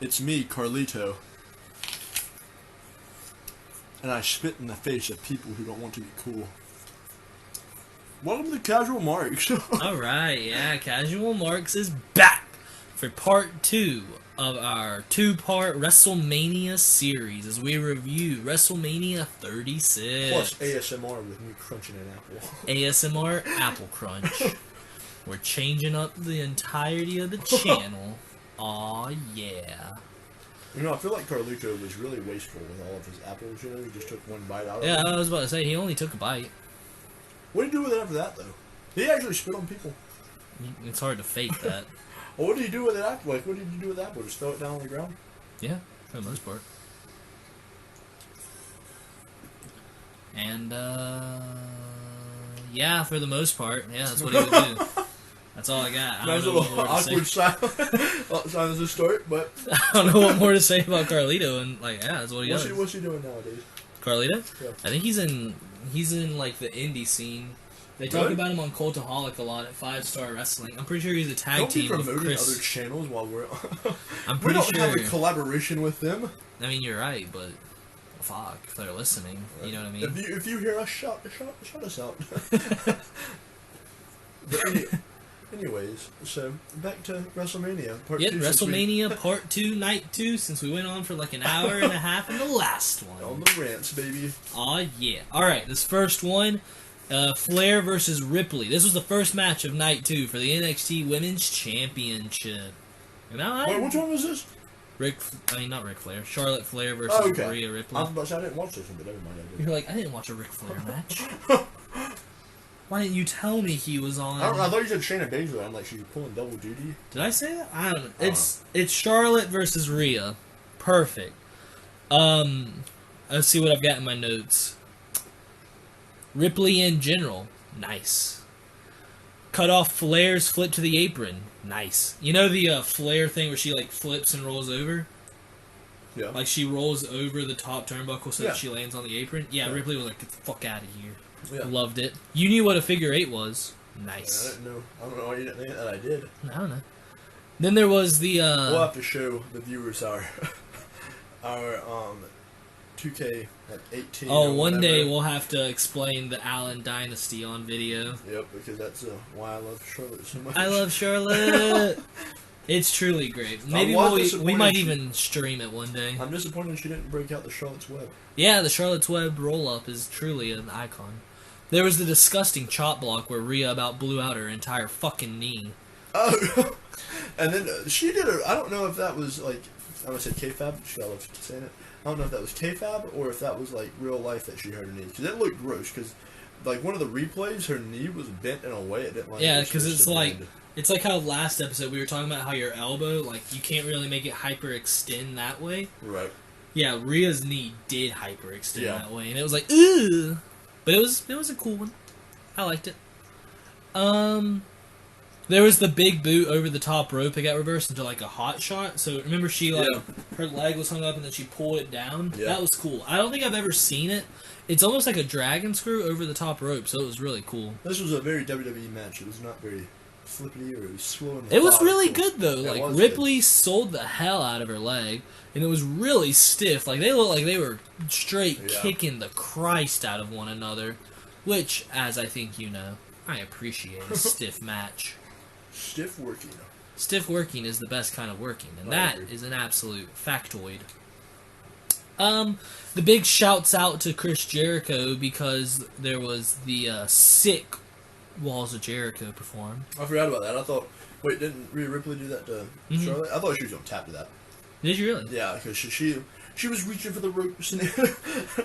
It's me, Carlito. And I spit in the face of people who don't want to be cool. Welcome to Casual Marks. Alright, yeah, Casual Marks is back for part 2 of our 2-part Wrestlemania series as we review Wrestlemania 36. Plus ASMR with me crunching an apple. ASMR Apple Crunch. We're changing up the entirety of the channel. Aw, yeah. You know, I feel like Carlito was really wasteful with all of his apples, you know? He just took one bite out of Yeah, it. I was about to say, he only took a bite. What did he do with it after that, though? He actually spit on people. It's hard to fake that. Well, what did he do with it after? Like, what did you do with the apple? Just throw it down on the ground? Yeah, for the most part. And, yeah, for the most part. Yeah, that's what he would do. That's all I got. I Nice don't know little what more to awkward say. silence to start, but... I don't know what more to say about Carlito, and, like, yeah, that's what he does. What's he doing nowadays? Carlito? Yeah. I think he's in, like, the indie scene. They talk about him on Cultaholic a lot at 5-Star Wrestling. I'm pretty sure he's a tag team with promoting Chris. other channels while we're... I'm we pretty don't sure. have a collaboration with them. I mean, you're right, but fuck, if they're listening, you know what I mean? If you hear us, shout us out. But anyways, so back to WrestleMania Part 2. WrestleMania Part 2, Night 2, since we went on for like an hour and a half in the last one. On the rants, baby. Aw, yeah. Alright, this first one, Flair versus Ripley. This was the first match of Night 2 for the NXT Women's Championship. Wait, which one was this? Not Ric Flair. Charlotte Flair versus Rhea Ripley. I was about to say, I didn't watch this one, but never mind, I did. You're like, I didn't watch a Ric Flair match. Why didn't you tell me he was on? I thought you said Shayna Baszler. I'm like, she's pulling double duty. Did I say that? I don't know. It's Charlotte versus Rhea. Perfect. Let's see what I've got in my notes. Ripley in general. Nice. Cut off Flair's flip to the apron. Nice. You know the Flair thing where she like flips and rolls over? Yeah. Like she rolls over the top turnbuckle so that she lands on the apron? Yeah, Ripley was like, get the fuck out of here. Yeah. Loved it. You knew what a figure 8 was. Nice. I didn't know. I don't know why you didn't think that I did. I don't know. Then there was the we'll have to show the viewers our 2K at 18. Oh, one day we'll have to explain the Allen Dynasty on video. Yep, because that's why I love Charlotte so much. I love Charlotte. It's truly great. Maybe we might even stream it one day. I'm disappointed she didn't break out the Charlotte's Web. Yeah, the Charlotte's Web roll-up is truly an icon. There was the disgusting chop block where Rhea about blew out her entire fucking knee. Oh, and then she did I don't know if that was like, I would say K-Fab, I love saying it. I don't know if that was K-Fab or if that was like real life that she hurt her knee. Because it looked gross, because like one of the replays, her knee was bent in a way it didn't like. Yeah, because it's like... It's like how last episode we were talking about how your elbow, like, you can't really make it hyperextend that way. Right. Yeah, Rhea's knee did hyperextend that way, and it was like, ugh! But it was a cool one. I liked it. There was the big boot over the top rope. It got reversed into, like, a hot shot. So, remember she, like, her leg was hung up and then she pulled it down? Yeah. That was cool. I don't think I've ever seen it. It's almost like a dragon screw over the top rope, so it was really cool. This was a very WWE match. It was not very... flippity, or it was slow. It was really good though. Like Ripley sold the hell out of her leg, and it was really stiff. Like they looked like they were straight kicking the Christ out of one another, which, as I think you know, I appreciate a stiff match. Stiff working. Stiff working is the best kind of working, and that is an absolute factoid. The big shouts out to Chris Jericho because there was the sick Walls of Jericho perform. I forgot about that. I thought, wait, didn't Rhea Ripley do that to Charlotte? I thought she was going to tap to that. Did you really? Yeah, because she was reaching for the ropes.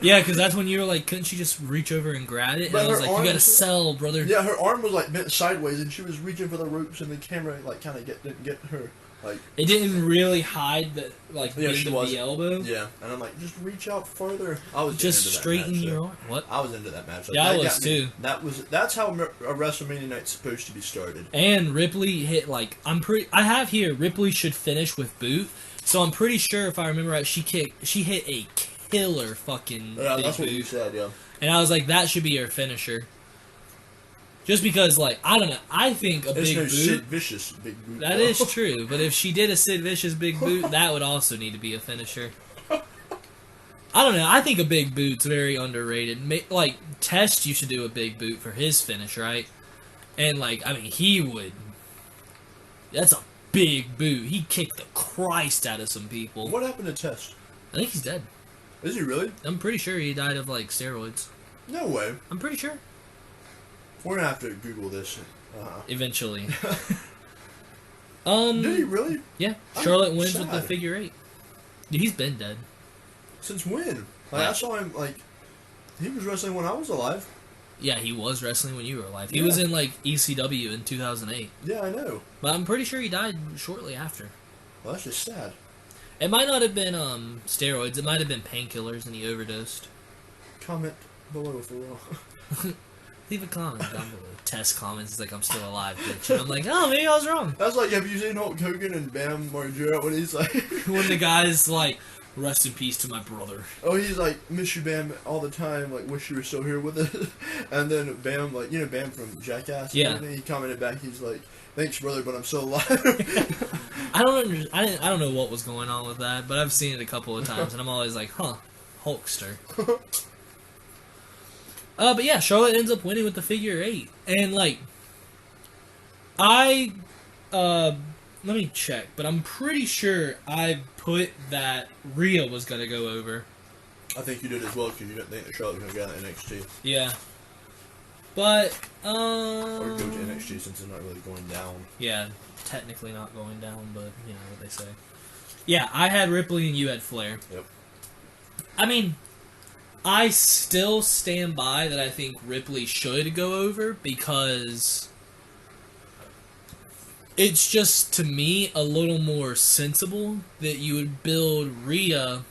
Yeah, because that's when you were like, couldn't she just reach over and grab it? And I was like, you gotta sell, brother. Yeah, her arm was like bent sideways, and she was reaching for the ropes, and the camera like kind of didn't get her. Like it didn't really hide the the elbow. Yeah, and I'm like, just reach out further. I was just straighten your arm. What? I was into that match. Like, yeah, I was too. That's how a WrestleMania night's supposed to be started. And Ripley hit I have here Ripley should finish with boot. So I'm pretty sure if I remember right, she hit a killer fucking. Yeah, that's boot. what you said. Yeah. And I was like, that should be her finisher. Just because, like, I don't know. I think a There's big no boot. Sid Vicious big boot. That is true, but if she did a Sid Vicious big boot, that would also need to be a finisher. I don't know. I think a big boot's very underrated. Like, Test used to do a big boot for his finish, right? And, like, I mean, he would. That's a big boot. He kicked the Christ out of some people. What happened to Test? I think he's dead. Is he really? I'm pretty sure he died of, like, steroids. No way. I'm pretty sure. We're gonna have to Google this. Eventually. Did he really? Yeah. Charlotte wins with the figure 8. Dude, he's been dead. Since when? Like, I saw him, like, he was wrestling when I was alive. Yeah, he was wrestling when you were alive. He was in, like, ECW in 2008. Yeah, I know. But I'm pretty sure he died shortly after. Well, that's just sad. It might not have been steroids. It might have been painkillers and he overdosed. Comment below if you're wrong. Leave a comment down below. Test comments. It's like, I'm still alive, bitch. And I'm like, oh, maybe I was wrong. That's like, have you seen Hulk Hogan and Bam Margera when he's like... when the guy's like, rest in peace to my brother. Oh, he's like, miss you, Bam, all the time. Like, wish you were still here with us. And then Bam, like, you know Bam from Jackass? Yeah. And he commented back, he's like, thanks, brother, but I'm still alive. I don't know what was going on with that, but I've seen it a couple of times, and I'm always like, huh, Hulkster. But yeah, Charlotte ends up winning with the figure 8. And, like, let me check, but I'm pretty sure I put that Rhea was going to go over. I think you did as well, because you didn't think that Charlotte was going to get out of NXT. Yeah. But, Or go to NXT since it's not really going down. Yeah, technically not going down, but you know what they say. Yeah, I had Ripley and you had Flair. Yep. I mean, I still stand by that I think Ripley should go over because it's just, to me, a little more sensible that you would build Rhea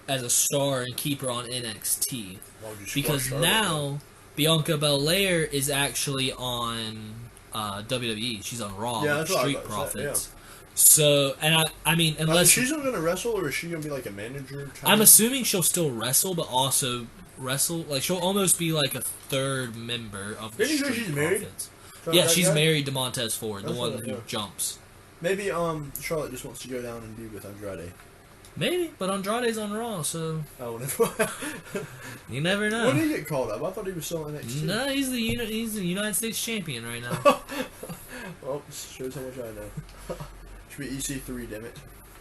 as a star and keep her on NXT. Because now Bianca Belair is actually on WWE. She's on Raw with Street Profits. So, and I mean, unless... she's not going to wrestle, or is she going to be like a manager? I'm assuming she'll still wrestle, but also wrestle. Like, she'll almost be like a third member of the Street Profits. She's married? Yeah, she's married to Montez Ford, the one who jumps. Maybe Charlotte just wants to go down and be with Andrade. Maybe, but Andrade's on Raw, so... Oh, you never know. When did he get called up? I thought he was still in NXT. No, he's the United States champion right now. Well, shows how much I know. Should be EC3, damn it.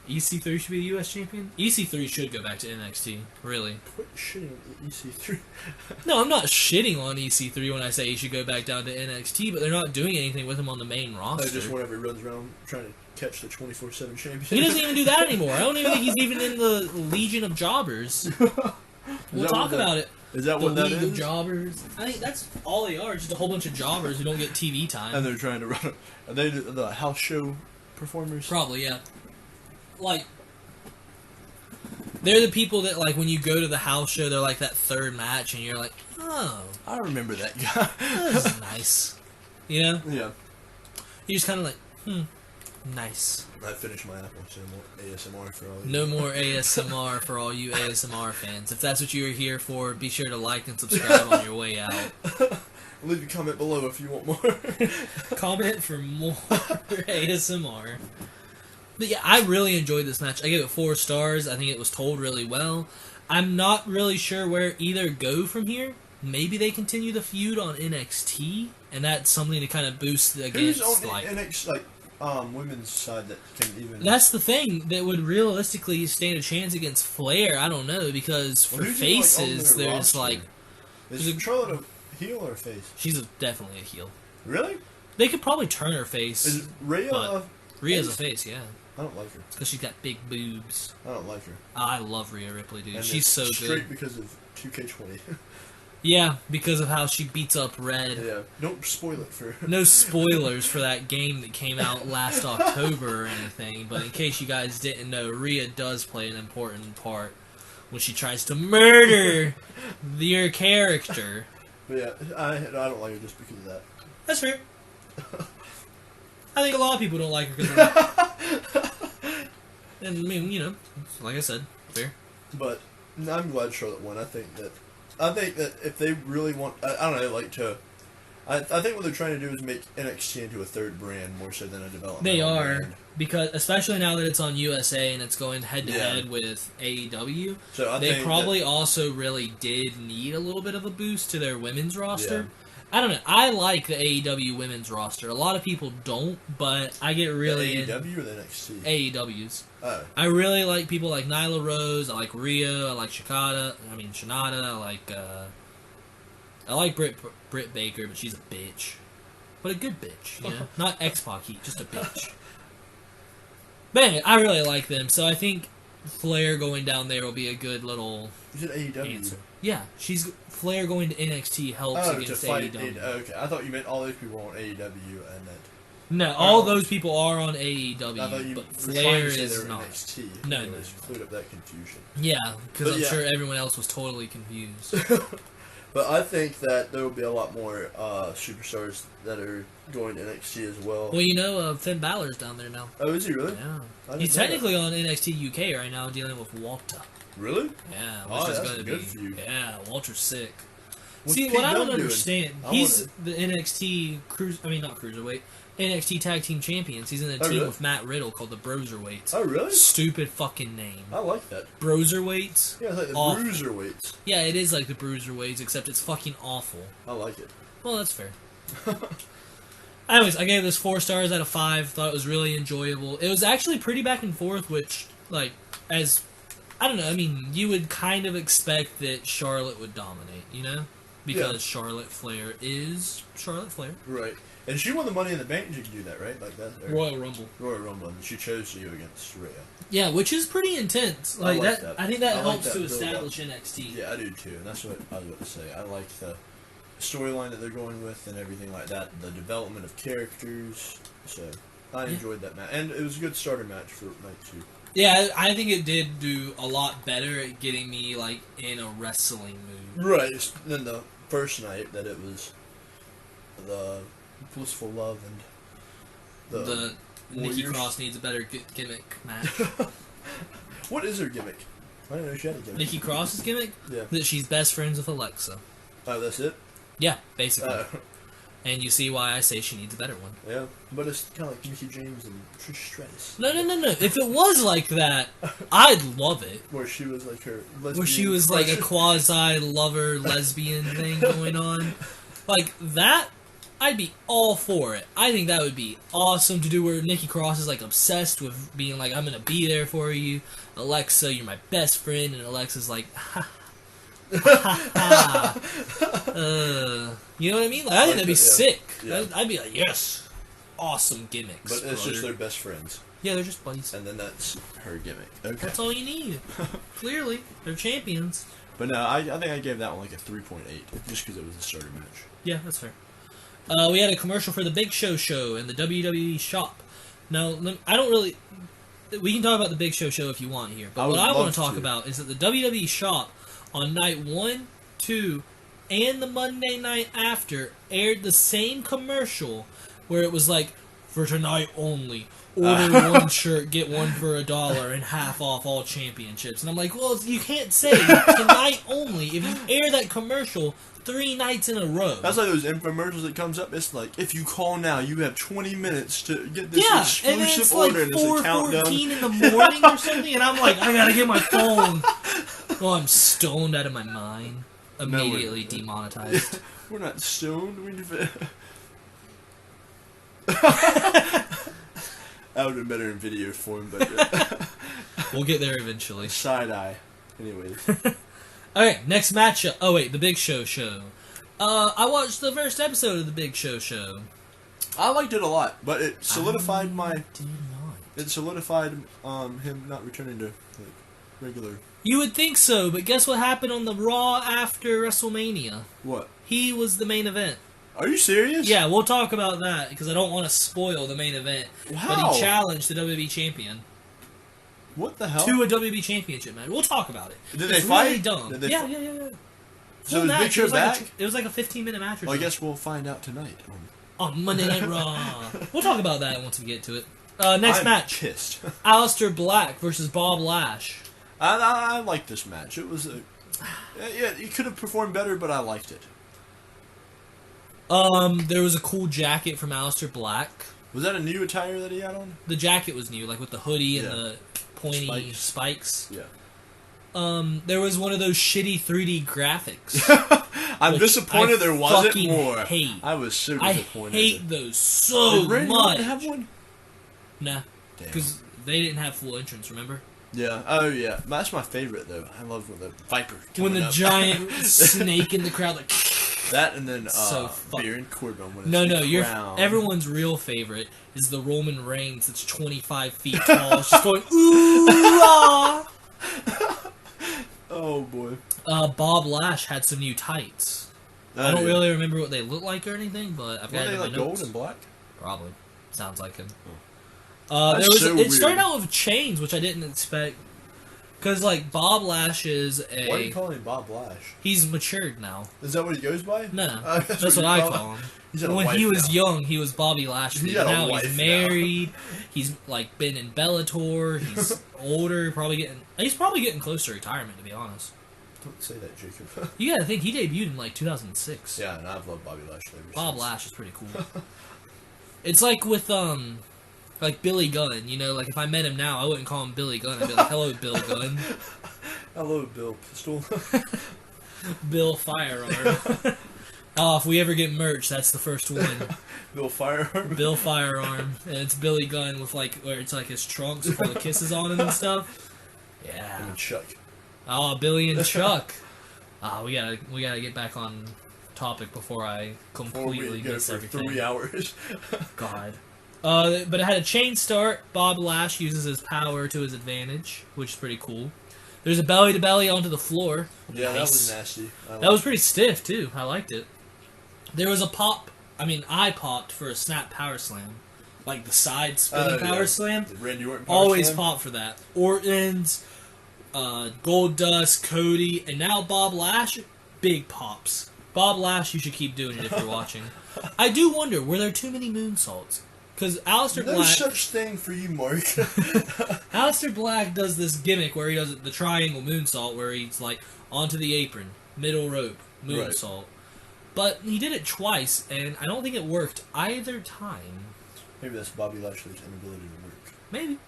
EC3 should be the US champion? EC3 should go back to NXT, really. Quit shitting on EC3. No, I'm not shitting on EC3 when I say he should go back down to NXT, but they're not doing anything with him on the main roster. Just whenever he runs around trying to catch the 24/7 champion. He doesn't even do that anymore. I don't even think he's even in the Legion of Jobbers. We'll talk about it. Is that what that is? The League of Jobbers. I think that's all they are, just a whole bunch of jobbers who don't get TV time. And they're trying to run... Are they the house show performers? Probably, yeah. Like, they're the people that, like, when you go to the house show, they're like that third match, and you're like, oh. I remember that guy. That was nice. You know? Yeah. You just kind of like, nice. I finished my apple, so no more ASMR for all you. No more ASMR for all you ASMR fans. If that's what you are here for, be sure to like and subscribe on your way out. Leave a comment below if you want more. Comment for more ASMR. But yeah, I really enjoyed this match. I gave it 4 stars. I think it was told really well. I'm not really sure where either go from here. Maybe they continue the feud on NXT, and that's something to kind of boost against. Who's on NXT, women's side that can even... That's the thing that would realistically stand a chance against Flair. I don't know, because for faces, there's like... Is Charlotte a heel or a face? She's definitely a heel. Really? They could probably turn her face. Is Rhea Rhea's a face, yeah. I don't like her. Because she's got big boobs. I don't like her. I love Rhea Ripley, dude. And she's so good. Straight because of 2K20. Yeah, because of how she beats up Red. Yeah, don't spoil it for... No spoilers for that game that came out last October or anything, but in case you guys didn't know, Rhea does play an important part when she tries to murder your character. But yeah, I don't like her just because of that. That's fair. I think a lot of people don't like her because of that. And I mean, you know, like I said, fair. But I'm glad Charlotte won. I think that if they really want, I don't know, like to I think what they're trying to do is make NXT into a third brand more so than a development. They are, brand. because especially now that it's on USA and it's going head to head with AEW, so they probably also really did need a little bit of a boost to their women's roster. Yeah. I don't know. I like the AEW women's roster. A lot of people don't, but I get really the AEW or the NXT? AEW's. Oh. I really like people like Nyla Rose. I like Rhea. I like Shikata. Shanada. I like Britt Baker, but she's a bitch. But a good bitch, you know? Not X-Pac heat, just a bitch. But anyway, I really like them, so I think Flair going down there will be a good little answer. Yeah, Flair going to NXT helps against AEW. Okay, I thought you meant all those people on AEW and that. No, all those people are on AEW, but Flair is not. NXT. No. Cleared up that confusion. Yeah, because I'm sure everyone else was totally confused. But I think that there will be a lot more superstars that are going to NXT as well. Well, Finn Balor's down there now. Oh, is he really? Yeah. He's technically on NXT UK right now, dealing with Walter. Really? Yeah, which is going to be for you. Yeah, Walter's sick. What's See, Pete what I don't Dunne understand, he's the NXT not cruiserweight, NXT Tag Team Champions. He's in a team with Matt Riddle called the Broserweights. Oh, really? Stupid fucking name. I like that. Broserweights? Yeah, it's like the Bruiserweights. Yeah, it is like the Bruiserweights, except it's fucking awful. I like it. Well, that's fair. Anyways, I gave this 4 stars out of 5. Thought it was really enjoyable. It was actually pretty back and forth, which, I don't know, I mean, you would kind of expect that Charlotte would dominate, you know? Because Charlotte Flair is Charlotte Flair. Right. And she won the Money in the Bank. She could do that, right? Like that. Royal Rumble. And she chose to go against Rhea. Yeah, which is pretty intense. Like that. I think that helps to establish up. NXT. Yeah, I do too. And that's what I was about to say. I like the storyline that they're going with and everything like that. The development of characters. So I enjoyed that match, and it was a good starter match for night 2. Yeah, I think it did do a lot better at getting me in a wrestling mood. Right. Than the first night that it was the blissful love and the Nikki Cross needs a better gimmick match. What is her gimmick? I don't know she had a gimmick. Nikki Cross's gimmick? Yeah. That she's best friends with Alexa. Oh, that's it? Yeah, basically. And you see why I say she needs a better one. Yeah, but it's kind of like Mickie James and Trish Stratus. No. If it was like that, I'd love it. Where she was like her lesbian... Where she was like a quasi-lover lesbian thing going on. Like that, I'd be all for it. I think that would be awesome to do where Nikki Cross is obsessed with being like, I'm going to be there for you. Alexa, you're my best friend. And Alexa's like, ha. You know what I mean? I think that'd be sick. Yeah. I'd be like, yes, awesome gimmicks. But it's just their best friends. Yeah, they're just buddies. And then that's her gimmick. Okay. That's all you need. Clearly, they're champions. But no, I think I gave that one a 3.8, just because it was a starter match. Yeah, that's fair. We had a commercial for the Big Show and the WWE shop. Now, I don't really... We can talk about the Big Show if you want here. But what I want to talk about is that the WWE shop on night 1, 2, and the Monday night after aired the same commercial where it was like, for tonight only, order one shirt, get one for $1 and half off all championships. And I'm like, well, you can't say tonight only if you air that commercial 3 nights in a row. That's like those infomercials that comes up. It's like, if you call now, you have 20 minutes to get this exclusive order. And it's like 4:14 in the morning or something, and I'm like, I gotta get my phone. Well, I'm stoned out of my mind. Immediately demonetized. We're not stoned. That would have been better in video form, but... We'll get there eventually. Side eye. Anyways. Okay, next matchup. Oh, wait, the Big Show. I watched the first episode of the Big Show. I liked it a lot, but it solidified It solidified him not returning to regular... You would think so, but guess what happened on the Raw after WrestleMania? What? He was the main event. Are you serious? Yeah, we'll talk about that, because I don't want to spoil the main event. Wow. But he challenged the WWE champion. What the hell? To a WWE championship match. We'll talk about it. Did they fight? Really dumb. Yeah. So was Big Show back? It was like a 15-minute match or something. Well, I guess we'll find out tonight. On Monday Night Raw. We'll talk about that once we get to it. Next match. Pissed. Alistair Black versus Bob Lash. I liked this match. It was yeah, he could have performed better, but I liked it. There was a cool jacket from Alistair Black. Was that a new attire that he had on? The jacket was new, like with the hoodie and the pointy spikes. Yeah. There was one of those shitty 3D graphics. I'm disappointed there wasn't more. Hate. I was so disappointed. I hate those so much. Did have one? Nah, because they didn't have full entrance. Remember? Yeah. Oh yeah. That's my favorite though. I love when the Viper. When the giant snake in the crowd like. That and then so Baron Corbin. Everyone's real favorite is the Roman Reigns that's 25 feet tall. It's just going ooh ah. Oh boy. Bob Lash had some new tights. I don't really remember what they look like or anything, but I've got it in my notes. Gold and black? Probably. Sounds like him. It started out with chains, which I didn't expect. Because, like, Bob Lash is a... Why are you calling him Bob Lash? He's matured now. Is that what he goes by? No. That's what I call him. When he was young, he was Bobby Lashley. Now he's married. He's, like, been in Bellator. He's older. He's probably getting close to retirement, to be honest. Don't say that, Jacob. You gotta think, he debuted in, like, 2006. Yeah, and I've loved Bobby Lashley ever Bob since. Lash is pretty cool. It's like with, like Billy Gunn, you know, like if I met him now, I wouldn't call him Billy Gunn. I'd be like, hello, Bill Gunn. Hello, Bill Pistol. Bill Firearm. Oh, if we ever get merch, that's the first one. Bill Firearm? Bill Firearm. And it's Billy Gunn with like, where it's like his trunks with all the kisses on him and stuff. Yeah. And Chuck. Oh, Billy and Chuck. We gotta get back on topic before I completely miss everything. 3 hours. God. But it had a chain start. Bob Lash uses his power to his advantage, which is pretty cool. There's a belly-to-belly onto the floor. Yeah, nice. That was nasty. That was pretty stiff, too. I liked it. There was a pop. I popped for a snap power slam. Like the side spinning power slam. The Randy Orton power Always slam. pop for that. Orton's, Gold Dust, Cody, and now Bob Lash. Big pops. Bob Lash, you should keep doing it if you're watching. I do wonder, were there too many moonsaults? Because Alistair Black... No such thing for you, Mark. Alistair Black does this gimmick where he does the triangle moonsault, where he's like, onto the apron, middle rope, moonsault. Right. But he did it twice, and I don't think it worked either time. Maybe that's Bobby Lashley's inability to work. Maybe.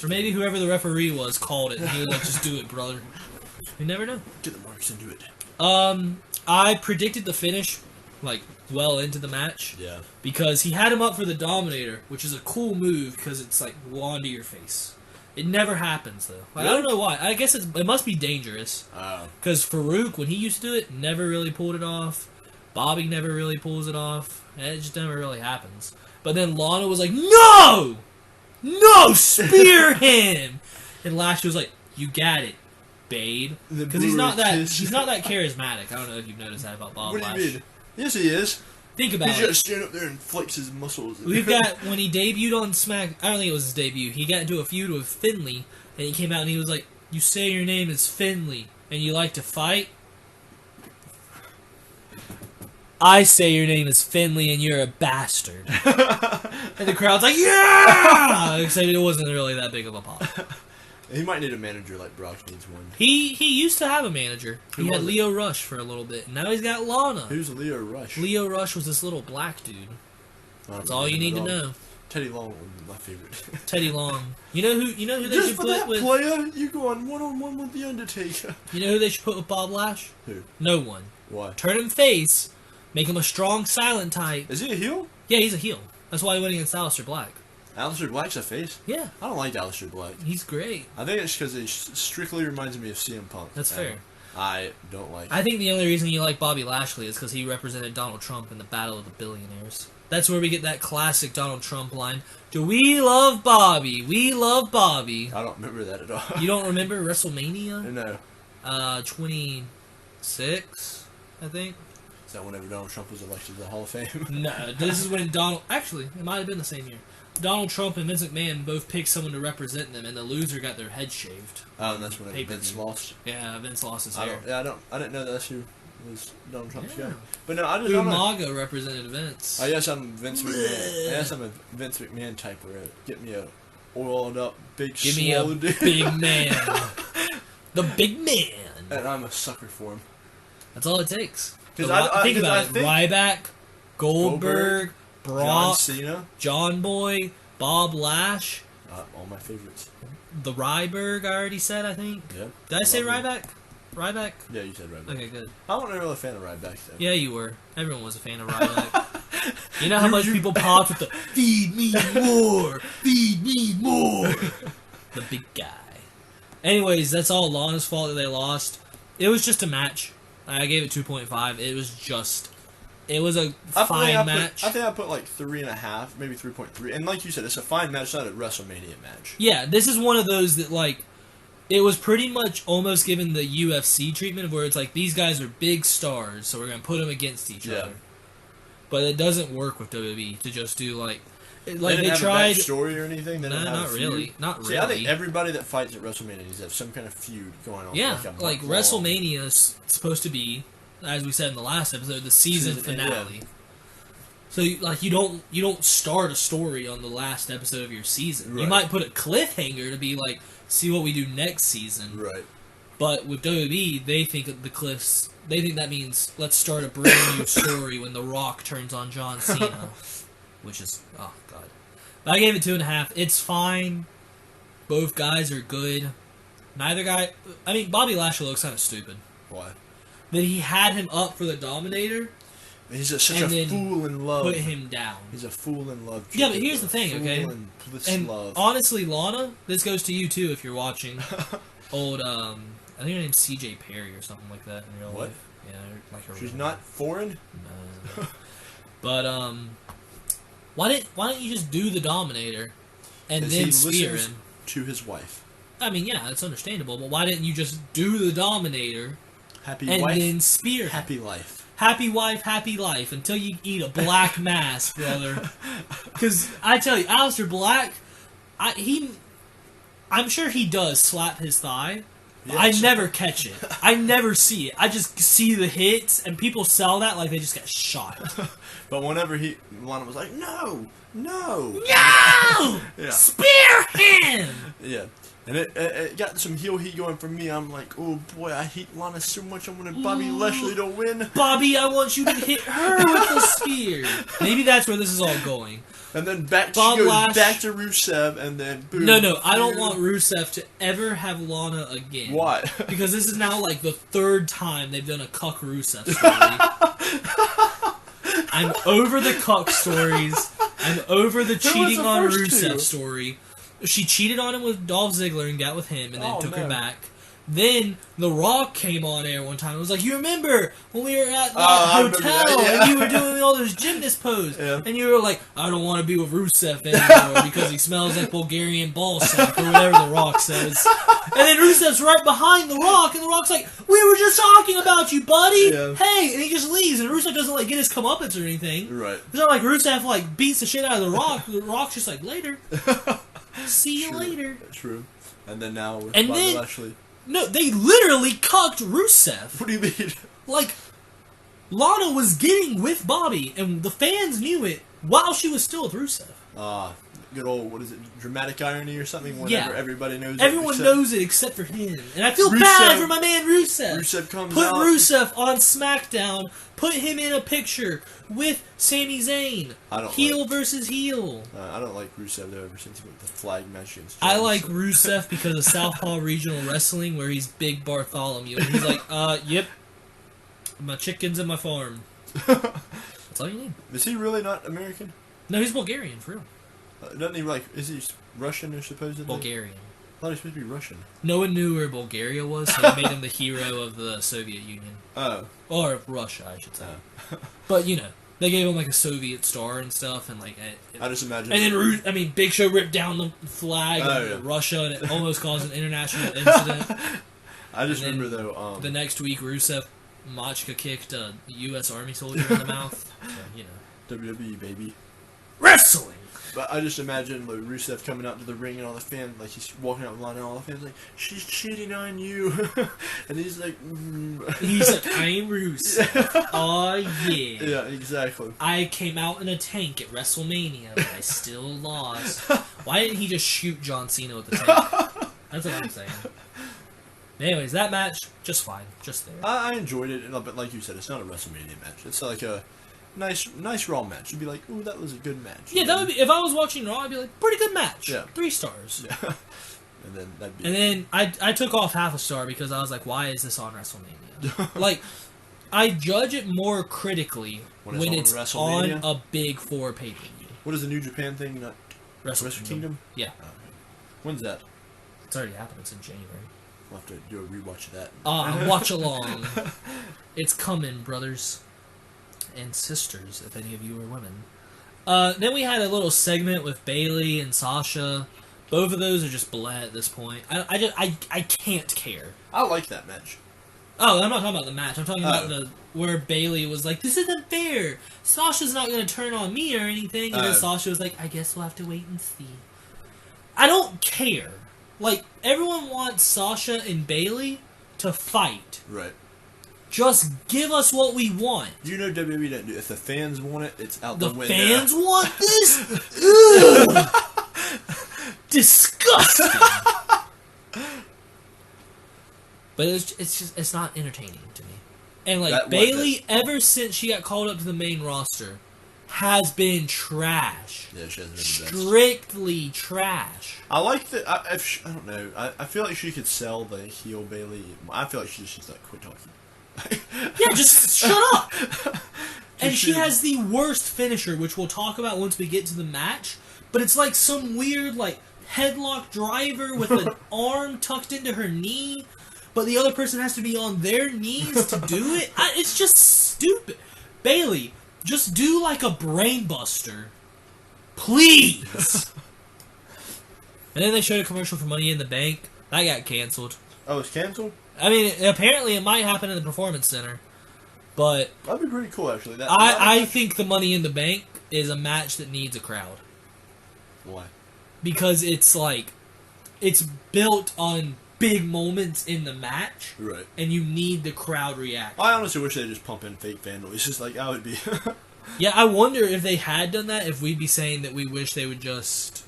Or maybe whoever the referee was called it, and he was like, just do it, brother. You never know. Get the marks and do it. I predicted the finish, like, well into the match. Yeah. Because he had him up for the Dominator, which is a cool move because it's like wand to your face. It never happens though. Like, really? I don't know why. I guess it must be dangerous. Because Farouk, when he used to do it, never really pulled it off. Bobby never really pulls it off. And it just never really happens. But then Lana was like, no! No! Spear him! And Lash was like, you got it, babe. Because he's not that charismatic. I don't know if you've noticed that about Bob Lash. What do you mean? Yes, he is. Think about it. He just stand up there and flex his muscles. We've got, when he debuted on Smack, I don't think it was his debut, he got into a feud with Finley, and he came out and he was like, you say your name is Finley, and you like to fight? I say your name is Finley, and you're a bastard. And the crowd's like, yeah! Except it wasn't really that big of a pop. He might need a manager like Brock needs one. He used to have a manager. He had Leo Rush for a little bit. And now he's got Lana. Who's Leo Rush? Leo Rush was this little black dude. That's all you need to know. Teddy Long was my favorite. Teddy Long. You know who they should put with... player, you go on one-on-one with The Undertaker. You know who they should put with Bob Lash? Who? No one. Why? Turn him face. Make him a strong, silent type. Is he a heel? Yeah, he's a heel. That's why he went against Alistair Black. Alistair Black's a face? Yeah. I don't like Alistair Black. He's great. I think it's because he strictly reminds me of CM Punk. That's fair. I don't like I think the only reason you like Bobby Lashley is because he represented Donald Trump in the Battle of the Billionaires. That's where we get that classic Donald Trump line, "Do we love Bobby? We love Bobby." I don't remember that at all. You don't remember WrestleMania? No. 26, I think. Is that whenever Donald Trump was elected to the Hall of Fame? No, this is when Actually, it might have been the same year. Donald Trump and Vince McMahon both picked someone to represent them, and the loser got their head shaved. Oh, and that's when Vince lost? Yeah, Vince lost his hair. I didn't know that's who was Donald Trump's guy. But no, I just Umaga represented Vince. I guess I'm Vince McMahon. I guess I'm a Vince McMahon type where get me a oiled up, big, Give me a dude. big man. The big man. And I'm a sucker for him. That's all it takes. Think about it. Ryback, Goldberg, Brock, John Cena, John Boy, Bob Lash. All my favorites. The Ryberg, I already said, I think. Yeah. Did I say Ryback? Ryback? Yeah, you said Ryback. Okay, good. I wasn't really a fan of Ryback, though. Yeah, you were. Everyone was a fan of Ryback. You know how much people popped with the "Feed me more! Feed me more!" The big guy. Anyways, that's all Lana's fault that they lost. It was just a match. I gave it 2.5. It was a fine match. I think I put like 3.5, maybe 3.3. And like you said, it's a fine match, not a WrestleMania match. Yeah, this is one of those that, like, it was pretty much almost given the UFC treatment where it's like, these guys are big stars, so we're going to put them against each other. But it doesn't work with WWE to just do, like they tried a story or anything. They no, not really. Not really. I think everybody that fights at WrestleMania needs to have some kind of feud going on. Yeah, like WrestleMania is supposed to be, as we said in the last episode, the season finale. Yeah. So, you don't start a story on the last episode of your season. Right. You might put a cliffhanger to be like, see what we do next season. Right. But with WWE, they think that means let's start a brand new story when The Rock turns on John Cena, which is, oh god. But I gave it 2.5. It's fine. Both guys are good. Neither guy. I mean, Bobby Lashley looks kind of stupid. Why? That he had him up for the Dominator. He's such a fool in love. Put him down. He's a fool in love. Yeah, but here's the thing, okay? And love. honestly, Lana, this goes to you too if you're watching. Old, I think her name's CJ Perry or something like that in real life. Yeah, like her. She's not foreign. No. But why don't you just do the Dominator, and then spear him to his wife? I mean, yeah, that's understandable. But why didn't you just do the Dominator, happy and wife, then spear him? Happy life. Happy wife, happy life, until you eat a black mask, brother. Because I tell you, Alistair Black, I'm sure he does slap his thigh. Yeah, I never catch it. I never see it. I just see the hits, and people sell that like they just got shot. But whenever Lana was like, no! Yeah. Spear him! Yeah. And it got some heel heat going for me. I'm like, oh boy, I hate Lana so much. I wanted Bobby Lashley to win. Bobby, I want you to hit her with the spear. Maybe that's where this is all going. And then back to Rusev, and then boom. No, I don't want Rusev to ever have Lana again. Why? Because this is now like the third time they've done a cuck Rusev story. I'm over the cuck stories. I'm over the cheating on Rusev story. She cheated on him with Dolph Ziggler and got with him, and then took her back. Then The Rock came on air one time and was like, "You remember when we were at that hotel and you were doing all those gymnast poses, and you were like, I don't want to be with Rusev anymore because he smells like Bulgarian ball sack or whatever The Rock says." And then Rusev's right behind The Rock, and The Rock's like, "We were just talking about you, buddy. Yeah. Hey!" And he just leaves, and Rusev doesn't like get his comeuppance or anything. Right? It's not like Rusev like beats the shit out of The Rock. The Rock's just like, later. See you later. True. And then now with Bobby Lashley. No, they literally cucked Rusev. What do you mean? Like, Lana was getting with Bobby, and the fans knew it while she was still with Rusev. Good old, what is it, dramatic irony or something? Whenever everybody knows Everyone knows it except for him. And I feel bad for my man Rusev. Rusev comes Put out. Rusev on SmackDown. Put him in a picture with Sami Zayn. Heel versus heel. I don't like Rusev, though, ever since he went to the flag match against Jones. I like Rusev because of Southpaw Regional Wrestling, where he's Big Bartholomew. And he's like, yep, my chicken's in my farm. That's all you need. Is he really not American? No, he's Bulgarian, for real. Doesn't he, like, is he Russian or supposedly? Bulgarian. I thought he was supposed to be Russian. No one knew where Bulgaria was, so they made him the hero of the Soviet Union. Oh. Or Russia, I should say. But, you know, they gave him, like, a Soviet star and stuff, and, like... I just imagine... And then, Big Show ripped down the flag of Russia, and it almost caused an international incident. I just remember, though... the next week, Rusev Machka kicked a U.S. Army soldier in the mouth. So, you know. WWE, baby. Wrestling! But I just imagine like, Rusev coming out to the ring and all the fans, like he's walking out with Lana and all the fans like, she's cheating on you. And he's like, He's like, I'm Rusev. Oh, yeah. Yeah, exactly. I came out in a tank at WrestleMania, but I still lost. Why didn't he just shoot John Cena with the tank? That's what I'm saying. Anyways, that match, just fine. Just there. I enjoyed it, but like you said, it's not a WrestleMania match. It's like a nice Raw match. You'd be like, ooh, that was a good match. Yeah, that would be, if I was watching Raw, I'd be like, pretty good match. Yeah. 3 stars. Yeah. And then that'd be... And then I took off half a star because I was like, why is this on WrestleMania? Like, I judge it more critically when it's on a Big 4 pay-per-view. What is the New Japan thing? Not Wrestle Kingdom? Yeah. When's that? It's already happened. It's in January. We'll have to do a rewatch of that. Watch along. It's coming, brothers and sisters, if any of you are women. Then we had a little segment with Bayley and Sasha. Both of those are just bleh at this point. I can't care. I like that match. Oh, I'm not talking about the match. I'm talking about where Bayley was like, "This isn't fair. Sasha's not going to turn on me or anything." And then Sasha was like, "I guess we'll have to wait and see." I don't care. Like, everyone wants Sasha and Bayley to fight. Right. Just give us what we want. You know WWE don't do it. If the fans want it, it's out the window. The fans want this? Ugh. Disgusting. But it's not entertaining to me. And like Bayley, ever since she got called up to the main roster, has been trash. Yeah, she hasn't been the best. Strictly trash. I like that. I don't know. I feel like she could sell the heel Bayley. I feel like she's like, quit talking. Yeah, just shut up. And she has the worst finisher, which we'll talk about once we get to the match. But it's like some weird like headlock driver with an arm tucked into her knee. But the other person has to be on their knees to do it. It's just stupid. Bayley, just do like a brainbuster. Please. And then they showed a commercial for Money in the Bank. That got canceled. Oh, it's canceled? I mean, apparently it might happen in the Performance Center. But that'd be pretty cool, actually. I think the Money in the Bank is a match that needs a crowd. Why? Because it's like, it's built on big moments in the match, right? And you need the crowd reaction. I honestly wish they'd just pump in fake fan noises. Like, I would be. Yeah, I wonder if they had done that, if we'd be saying that we wish they would just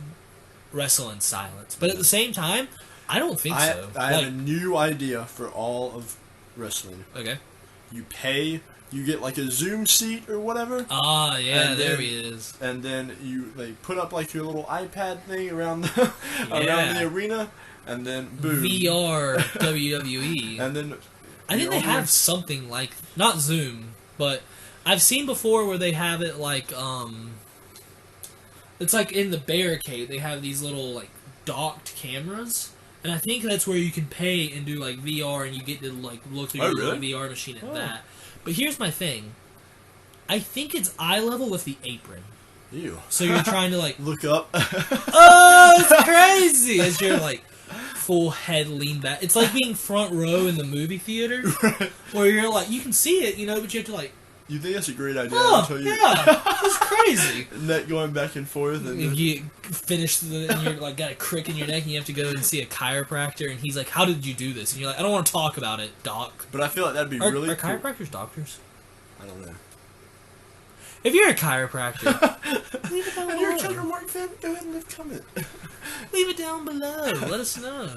wrestle in silence. But at the same time, I don't think so. I have a new idea for all of wrestling. Okay. You get like a Zoom seat or whatever. Ah, yeah, there he is. And then you put up like your little iPad thing around the around the arena. And then, boom. VR WWE. And then... I think they have something like... Not Zoom, but... I've seen before where they have it like, it's like in the barricade, they have these little, like, docked cameras. And I think that's where you can pay and do, like, VR, and you get to, like, look through your little VR machine at that. But here's my thing. I think it's eye level with the apron. Ew. So you're trying to, like... Look up. Oh, it's crazy! As you're, like... full head lean back. It's like being front row in the movie theater, right. Where you're like, you can see it, you know, but you have to like... You think that's a great idea? Yeah, it's crazy. Neck going back and forth. And you finish and you're like, got a crick in your neck and you have to go and see a chiropractor and he's like, how did you do this? And you're like, I don't want to talk about it, doc. But I feel like that'd be really Are chiropractors doctors? I don't know. If you're a chiropractor, leave it down below. And you're a children work fan, go ahead and leave a comment. Leave it down below. Let us know.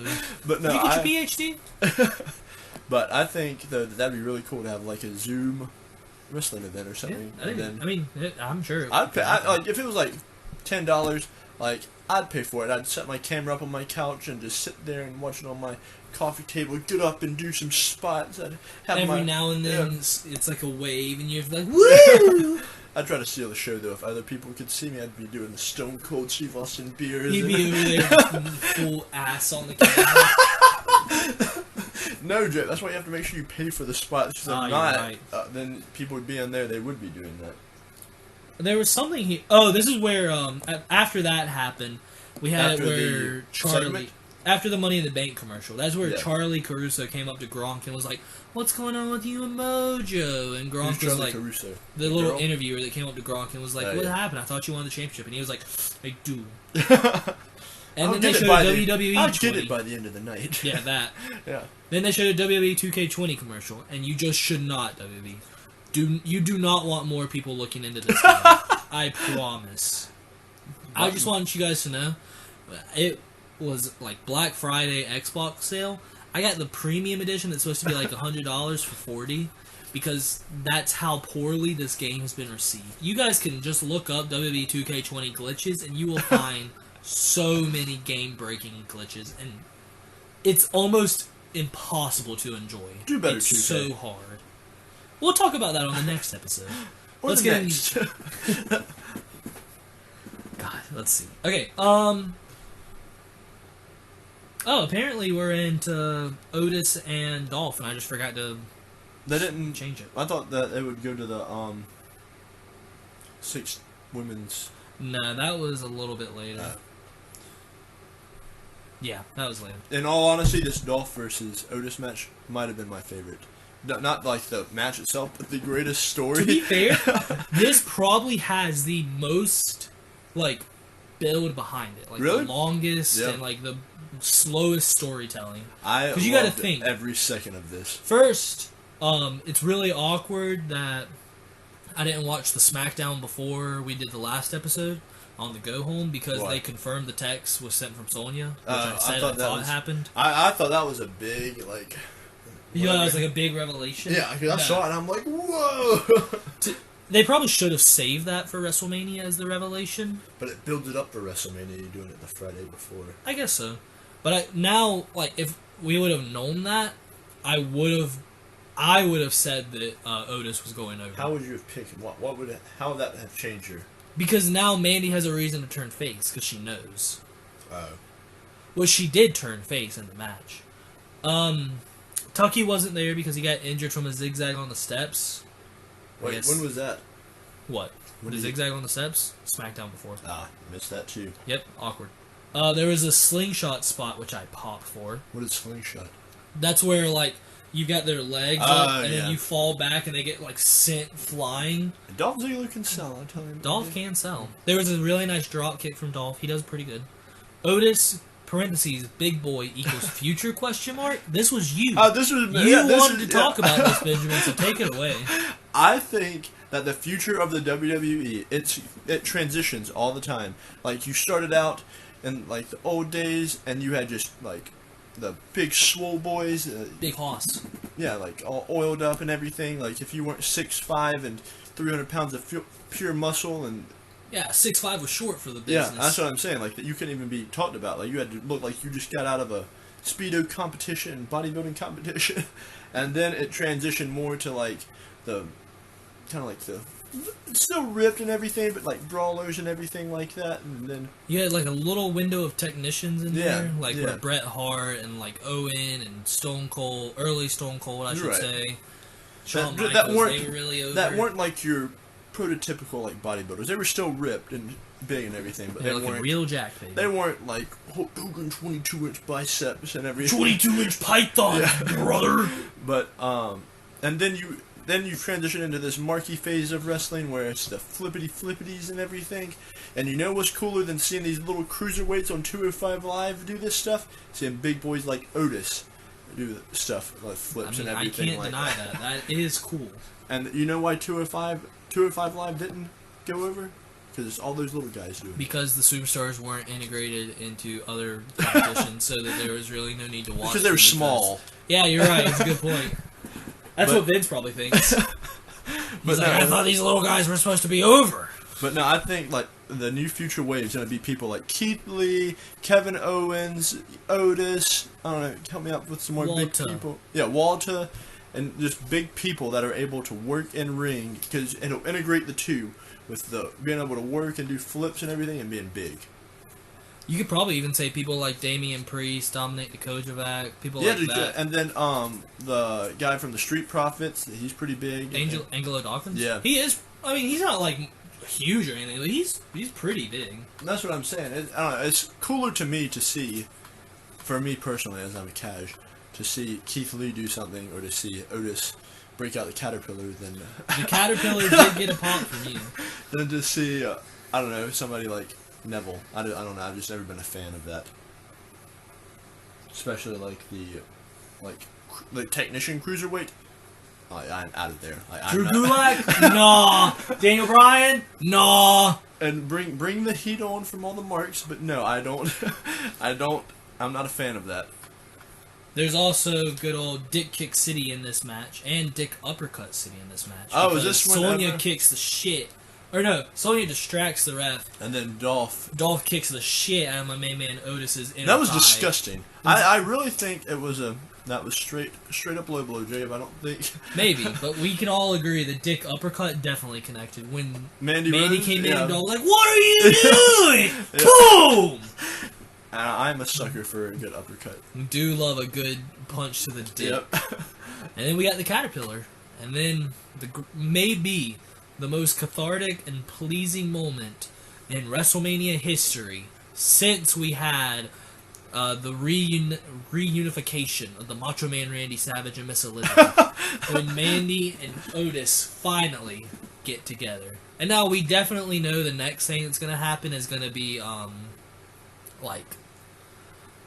But no, did you get your PhD? But I think though that'd be really cool to have like a Zoom wrestling event or something. Yeah, I'm sure. I'd pay. Like if it was like $10, like I'd pay for it. I'd set my camera up on my couch and just sit there and watch it on my coffee table. Get up and do some spots. I'd have every now and then it's like a wave, and you're like, woo! I'd try to steal the show though. If other people could see me, I'd be doing the Stone Cold Steve Austin beers. He'd be over there full ass on the camera. No, Jay, that's why you have to make sure you pay for the spot. If not, right. Then people would be in there. They would be doing that. There was something here. Oh, this is where after that happened, we had after it where Charlie. Segment? After the Money in the Bank commercial, that's where Yeah. Charlie Caruso came up to Gronk and was like, "What's going on with you and Mojo?" And Gronk was like, Caruso? the little interviewer that came up to Gronk and was like, "What happened? I thought you won the championship." And he was like, "I do." And then they showed a WWE. I'll get it by the end of the night. Yeah, that. Yeah. Then they showed a WWE 2K20 commercial, and you just should not, WWE. You do not want more people looking into this game. I promise. I just want you guys to know, it was like Black Friday Xbox sale. I got the premium edition that's supposed to be like $100 for $40 because that's how poorly this game has been received. You guys can just look up WWE 2K20 glitches and you will find so many game-breaking glitches, and it's almost impossible to enjoy. Do better, it's 2K. So hard. We'll talk about that on the next episode. Let's get next. God, let's see. Okay, oh, apparently we're into Otis and Dolph, and I just forgot to they didn't change it. I thought that it would go to the 6 women's. No, that was a little bit later. Yeah, that was later. In all honesty, this Dolph versus Otis match might have been my favorite. Not like the match itself, but the greatest story. To be fair, this probably has the most, like, build behind it. Like, really? The longest and, like, the slowest storytelling. Because you gotta think every second of this. First, it's really awkward that I didn't watch the SmackDown before we did the last episode on the go home because they confirmed the text was sent from Sonya, which I thought happened. I thought that was a big, like... You know, that was like a big revelation? Yeah, because I saw it and I'm like, whoa! They probably should have saved that for WrestleMania as the revelation. But it builds it up for WrestleMania, you're doing it the Friday before. I guess so. But now, like, if we would have known that, I would have said that Otis was going over. How would you have picked? How would that have changed her? Because now Mandy has a reason to turn face because she knows. Oh. Well, she did turn face in the match. Tucky wasn't there because he got injured from a zigzag on the steps. Wait, when was that? What? The zigzag on the steps? SmackDown before. Missed that too. Yep, awkward. There was a slingshot spot which I popped for. What is slingshot? That's where, like, you got their legs up, and then you fall back and they get, like, sent flying. Dolph Ziggler can sell, I tell you. Dolph can sell. There was a really nice drop kick from Dolph. He does pretty good. Otis, parentheses, big boy equals future question mark? This was you. This was you wanted to talk about this, Benjamin, so take it away. I think that the future of the WWE, it transitions all the time. Like, you started out in, like, the old days, and you had just, like, the big swole boys. Big hoss. Yeah, like, all oiled up and everything. Like, if you weren't 6'5" and 300 pounds of pure muscle and... Yeah, 6'5" was short for the business. Yeah, that's what I'm saying. Like, that you couldn't even be talked about. Like, you had to look like you just got out of a speedo competition, bodybuilding competition. And then it transitioned more to, like, the... kind of like the... still ripped and everything, but like brawlers and everything like that, and then you had like a little window of technicians in there, like Bret Hart and like Owen and Stone Cold, early Stone Cold, I should say. Shawn Michaels, that weren't they were really over. That weren't like your prototypical like bodybuilders. They were still ripped and big and everything, but they weren't real jack, baby. They weren't like Hulk Hogan 22-inch biceps and everything. 22-inch python, brother. But and then you transition into this marquee phase of wrestling where it's the flippity-flippities and everything. And you know what's cooler than seeing these little cruiserweights on 205 Live do this stuff? Seeing big boys like Otis do stuff like flips and everything. I can't deny that. That is cool. And you know why 205 Live didn't go over? Because all those little guys do it. Because the superstars weren't integrated into other competitions, so that there was really no need to watch. Because they were small. Yeah, you're right. It's a good point. That's what Vince probably thinks. He's like, I thought these little guys were supposed to be over. But no, I think like the new future wave is going to be people like Keith Lee, Kevin Owens, Otis. I don't know. Help me out with some more big people. Yeah, Walter, and just big people that are able to work in ring because it'll integrate the two with the being able to work and do flips and everything and being big. You could probably even say people like Damian Priest, Dominic Dijakovic, people like that. And then the guy from the Street Profits, he's pretty big. Angelo Dawkins? Yeah. He is, I mean, he's not like huge or anything, but he's pretty big. That's what I'm saying. I don't know, it's cooler to me to see, for me personally, as I'm a cash, to see Keith Lee do something or to see Otis break out the Caterpillar than... The Caterpillar did get a pop from you. Than to see, I don't know, somebody like... Neville. I don't know. I've just never been a fan of that. Especially like the technician cruiserweight. I'm out of there. Drew Gulak? Nah. Daniel Bryan? Nah. And bring the heat on from all the marks, but no, I don't. I'm not a fan of that. There's also good old Dick Kick City in this match, and Dick Uppercut City in this match. Oh, is this when Sonya kicks the shit? Or no, Sonya distracts the ref. And then Dolph kicks the shit out of my main man Otis's inner That was thigh. disgusting. I really think it was that was straight up low blow, Jabe. I don't think. Maybe, but we can all agree that Dick Uppercut definitely connected. When Mandy came in and Dolph like, "What are you doing?" Boom! I'm a sucker for a good uppercut. We do love a good punch to the dick. Yep. And then we got the Caterpillar. And then maybe the most cathartic and pleasing moment in WrestleMania history since we had the reunification of the Macho Man Randy Savage and Miss Elizabeth. When Mandy and Otis finally get together. And now we definitely know the next thing that's going to happen is going to be like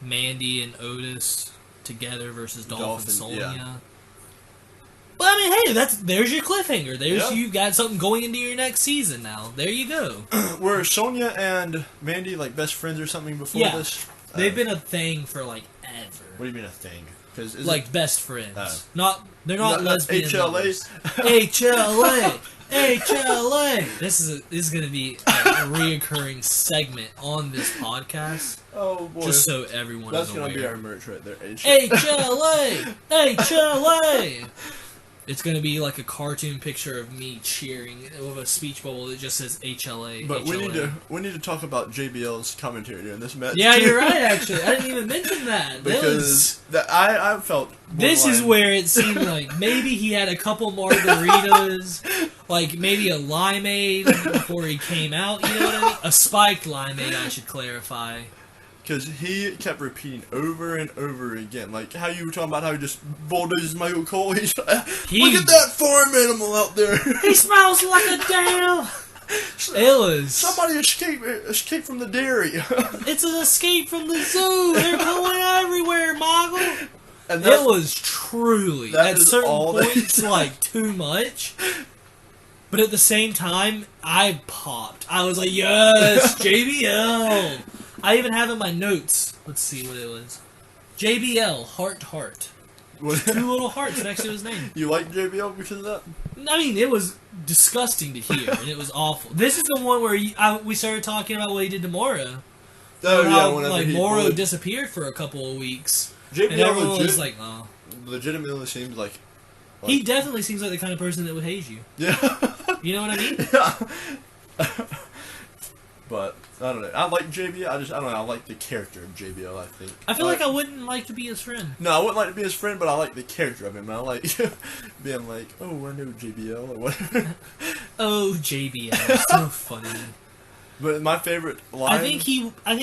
Mandy and Otis together versus Dolph and Sonya. Yeah. But I mean, hey, there's your cliffhanger. You've got something going into your next season now. There you go. Were Sonya and Mandy like best friends or something before this? They've been a thing for like ever. What do you mean a thing? Like best friends. They're not lesbian. HLA. HLA. HLA. This is going to be a reoccurring segment on this podcast. Oh boy! Just so everyone That's is going aware. to be our merch right there. HLA. HLA. It's going to be like a cartoon picture of me cheering with a speech bubble that just says HLA. But HLA. we need to talk about JBL's commentary during this match. Yeah, too. you're right. Actually, I didn't even mention that. Because I felt this is where it seemed like maybe he had a couple margaritas, like maybe a limeade before he came out. You know what I mean? A spiked limeade, I should clarify. Because he kept repeating over and over again, like how you were talking about how he just bulldozes Michael Cole. He's like, look at that farm animal out there. He smells like a damn. It was somebody escaped from the dairy. It's an escape from the zoo. They're going everywhere, Michael. And it was truly at certain points like too much. But at the same time, I popped. I was like, yes, JBL. I even have in my notes. Let's see what it was. JBL, heart. Two little hearts next to his name. You like JBL because of that? I mean, it was disgusting to hear, and it was awful. This is the one where we started talking about what he did to Mora. Oh, how, like, Moro disappeared for a couple of weeks. JBL and everyone was like, oh. Legitimately seems like... He definitely seems like the kind of person that would hate you. Yeah. You know what I mean? Yeah. But, I don't know. I like JBL. I don't know. I like the character of JBL, I think. I feel like I wouldn't like to be his friend. No, I wouldn't like to be his friend, but I like the character of him. I like being like, oh, I know JBL, or whatever. Oh, JBL. So funny. But my favorite line... I think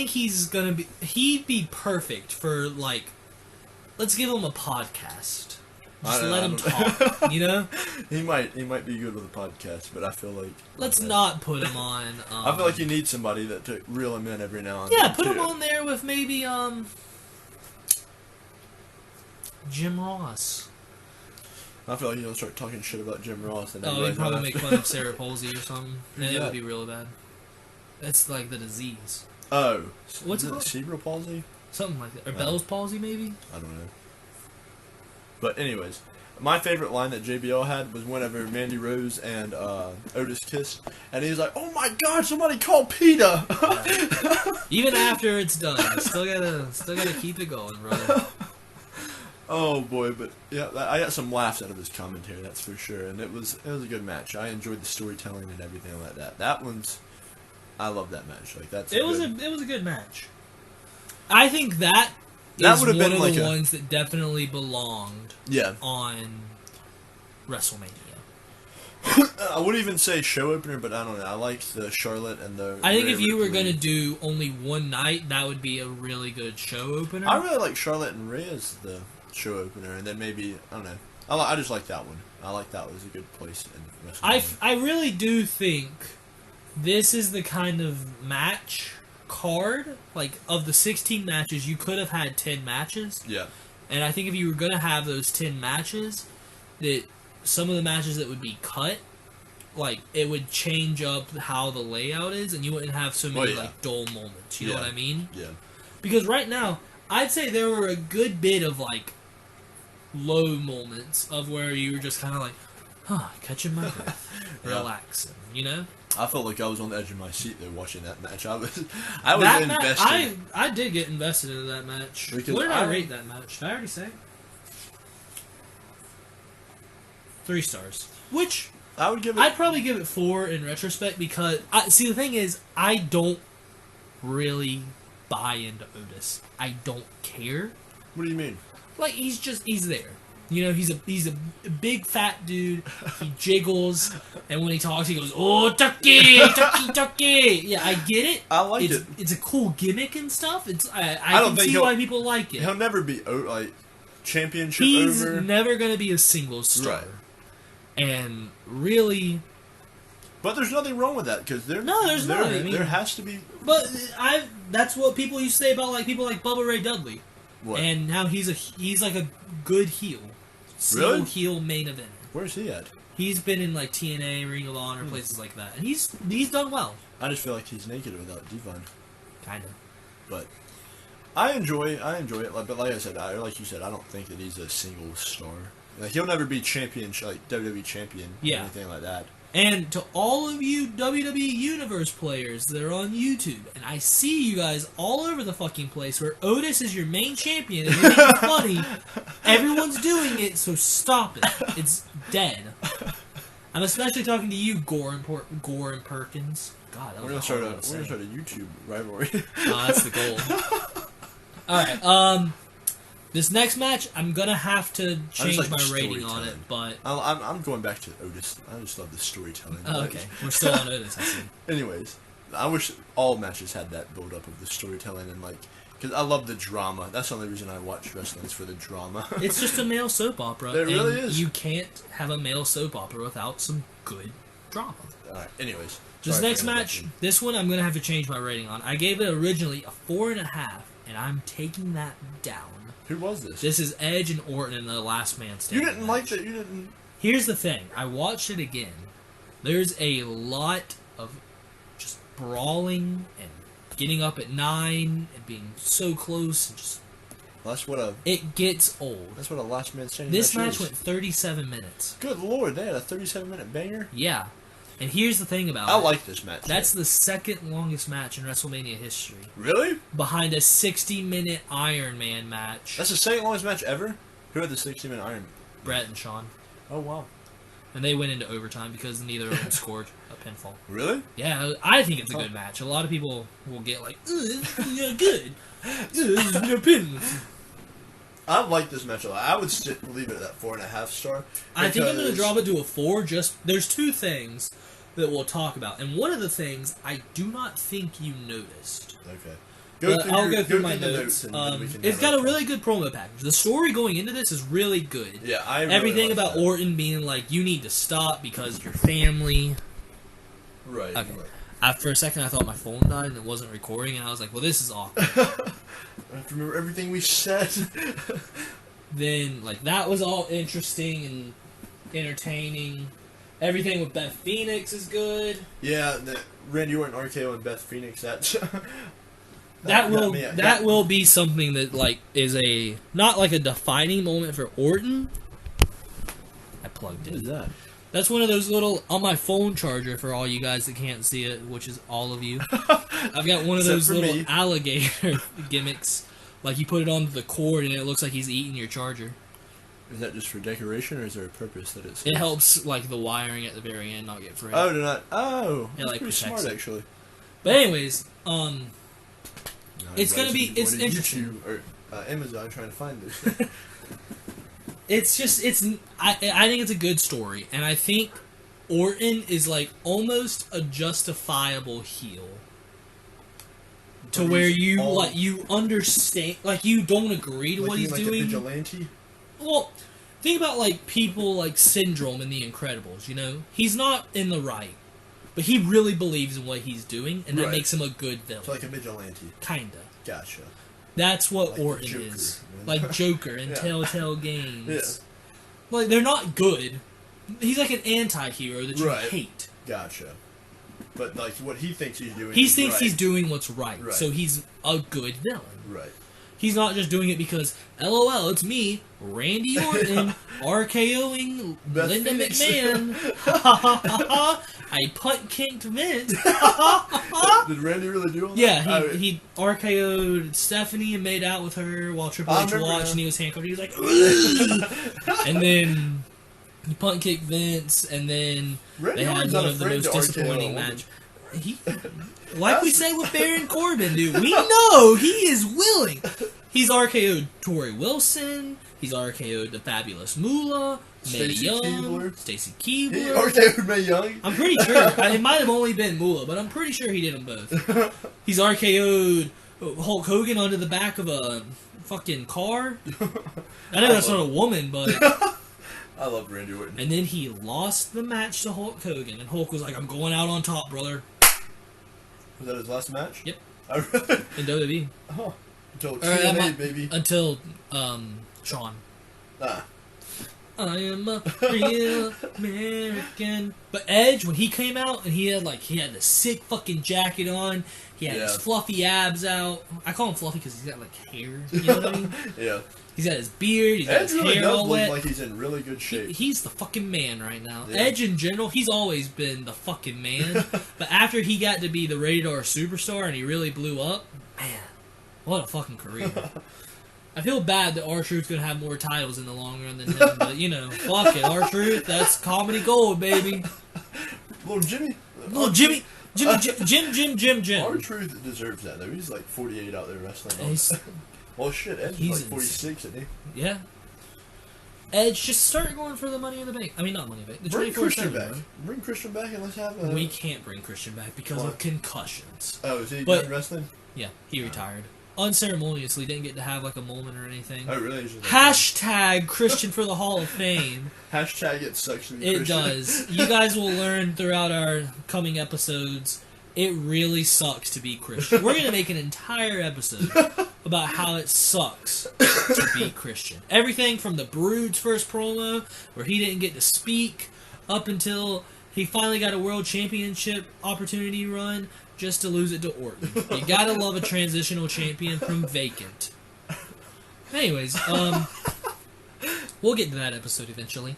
he's gonna be... He'd be perfect for, like... Let's give him a podcast. Just let him talk, you know? He might be good with a podcast, but I feel like... Let's not put him on... I feel like you need somebody to reel him in every now and then. Yeah, then, put him on there with maybe, Jim Ross. I feel like he'll start talking shit about Jim Ross. And he'd probably make fun of Sarah Palsy or something. And it would be real bad. That's like the disease. Oh. What's it called? Cerebral palsy? Something like that. Or Bell's palsy, maybe? I don't know. But anyways, my favorite line that JBL had was whenever Mandy Rose and Otis kissed, and he was like, "Oh my God, somebody call PETA!" Even after it's done, still gotta keep it going, brother. Oh boy, but yeah, I got some laughs out of his commentary, that's for sure, and it was a good match. I enjoyed the storytelling and everything like that. I love that match. Like it was a good match. I think that would have been one of the ones that definitely belonged on WrestleMania. I wouldn't even say show opener, but I don't know. I liked the Charlotte and the... I think if you were going to do only one night, that would be a really good show opener. I really like Charlotte and Rhea as the show opener, and then maybe, I don't know. I just like that one. I like that was a good place in WrestleMania. I really do think this is the kind of match... card, like, of the 16 matches, you could have had 10 matches. Yeah. And I think if you were going to have those 10 matches, that some of the matches that would be cut, like, it would change up how the layout is, and you wouldn't have so many, like, dull moments. You know what I mean? Yeah. Because right now, I'd say there were a good bit of, like, low moments of where you were just kind of like, catching my breath, relaxing, you know? I felt like I was on the edge of my seat there watching that match. I was invested. I did get invested into that match. Because what did I rate that match? Did I already say? 3 stars. Which I'd probably give it 4 in retrospect because the thing is, I don't really buy into Otis. I don't care. What do you mean? Like, he's there. You know, he's a big fat dude. He jiggles, and when he talks, he goes, "Oh, Tucky, Tucky, Tucky." Yeah, I get it. I like it. It's a cool gimmick and stuff. I can see why people like it. He'll never be like championship. He's over. never gonna be a singles star, right? And really, but there's nothing wrong with that because there's not. I mean, there has to be. But that's what people used to say about like people like Bubba Ray Dudley. What? And now he's like a good heel. Really? Heel main event. Where's he at? He's been in like TNA, Ring of Honor, places like that, and he's done well. I just feel like he's naked without Devon. Kind of. But I enjoy it. But like I said, like you said, I don't think that he's a single star. Like, he'll never be champion, like WWE champion, or anything like that. And to all of you WWE Universe players that are on YouTube, and I see you guys all over the fucking place where Otis is your main champion and you're making funny, everyone's doing it, so stop it. It's dead. I'm especially talking to you, Gore and Perkins. God, that was we're gonna start a YouTube rivalry. That's the goal. Alright, this next match, I'm gonna have to change my rating on it, but I'm going back to Otis. I just love the storytelling. Oh, okay. We're still on Otis, I see. Anyways, I wish all matches had that build up of the storytelling and because I love the drama. That's the only reason I watch wrestling is for the drama. It's just a male soap opera. It really is. You can't have a male soap opera without some good drama. All right. Anyways, this next match, this one I'm gonna have to change my rating on. I gave it originally a 4.5, and I'm taking that down. Who was this? This is Edge and Orton in the Last Man Standing. You didn't like that. You didn't. Here's the thing. I watched it again. There's a lot of just brawling and getting up at 9 and being so close and just. Well, that's what it gets old. That's what a Last Man Standing. This match went 37 minutes. Good Lord, they had a 37-minute banger. Yeah. And here's the thing about I like this match. That's the second longest match in WrestleMania history. Really? Behind a 60-minute Iron Man match. That's the second longest match ever? Who had the 60-minute Iron Man? Brett and Shawn. Oh, wow. And they went into overtime because neither of them scored a pinfall. Really? Yeah, I think it's a good match. A lot of people will get like, yeah, good. No pin. I like this match a lot. I would leave it at that 4.5 star. I think I'm going to drop it to a 4. There's 2 things that we'll talk about, and one of the things I do not think you noticed. Okay. I'll go through my notes. It's got a really good promo package. The story going into this is really good. Yeah, I really everything like about that. Orton being like, you need to stop because your family. Right. Okay. For a second, I thought my phone died and it wasn't recording, and I was like, well, this is awkward. I have to remember everything we said. Then, that was all interesting and entertaining. Everything with Beth Phoenix is good. Yeah, Randy Orton, RKO, and Beth Phoenix, that will be something that, is not a defining moment for Orton. I plugged in. What is that? That's one of those little, on my phone charger for all you guys that can't see it, which is all of you. I've got one of those little alligator gimmicks. You put it onto the cord and it looks like he's eating your charger. Is that just for decoration or is there a purpose that it's... It helps, the wiring at the very end not get frayed. Oh, do not... Oh, it, that's pretty smart, actually. But anyways, it's gonna be... It's interesting. YouTube or Amazon trying to find this. I think it's a good story, and I think Orton is almost a justifiable heel. To where you understand, you don't agree to what he's doing. A vigilante? Well, think about people like Syndrome in The Incredibles. He's not in the right, but he really believes in what he's doing, and that makes him a good villain. So a vigilante. Kinda. Gotcha. That's what Orton is. Like Joker in Telltale Games. Yeah. They're not good. He's like an anti-hero that you hate. Gotcha. But what he thinks he's doing he's doing what's right. So he's a good villain. Right. He's not just doing it because, LOL, it's me, Randy Orton, RKOing Linda McMahon. I punt kicked Vince. Did Randy really do all that? Yeah, he RKO'd Stephanie and made out with her while Triple H watched, and he was handcuffed. He was like, and then he punt kicked Vince, and then Randy they had one of the most disappointing matches. Like we said with Baron Corbin, dude, we know he is willing. He's RKO'd Tori Wilson. He's RKO'd the Fabulous Moolah, Mae Young, Stacy Keibler. He RKO'd Mae Young? I'm pretty sure. It might have only been Moolah, but I'm pretty sure he did them both. He's RKO'd Hulk Hogan onto the back of a fucking car. I know that's not a woman, but... I love Randy Orton. And then he lost the match to Hulk Hogan, and Hulk was like, I'm going out on top, brother. Was that his last match? Yep. Really? In WWE. Oh. Until TNA, baby. Until, Shawn. Ah. I am a real American. But Edge, when he came out, and he had this sick fucking jacket on, he had his fluffy abs out. I call him fluffy because he's got, hair. You know what I mean? Yeah. He's got his beard, he's got his really hair does all look wet. Like he's in really good shape. He's the fucking man right now. Yeah. Edge in general, he's always been the fucking man. But after he got to be the Rated R superstar and he really blew up, man, what a fucking career. I feel bad that R-Truth's going to have more titles in the long run than him, but, fuck it. R-Truth, that's comedy gold, baby. Little Jimmy. Jim. R-Truth deserves that, though. He's 48 out there wrestling. Well, shit, Edge is 46, isn't he? Yeah. Edge, just start going for the Money in the Bank. I mean, not Money in the Bank. The Bring Christian 24/7, back. bro. Bring Christian back and let's have a... We can't bring Christian back because of concussions. Oh, is he done wrestling? Yeah, he retired. Unceremoniously, didn't get to have a moment or anything. Oh, really? Hashtag Christian for the Hall of Fame. Hashtag it sucks to be It Christian. does. You guys will learn throughout our coming episodes, it really sucks to be Christian. We're going to make an entire episode about how it sucks to be Christian. Everything from the Brood's first promo, where he didn't get to speak, up until he finally got a world championship opportunity run, just to lose it to Orton. You gotta love a transitional champion from vacant. Anyways, we'll get to that episode eventually.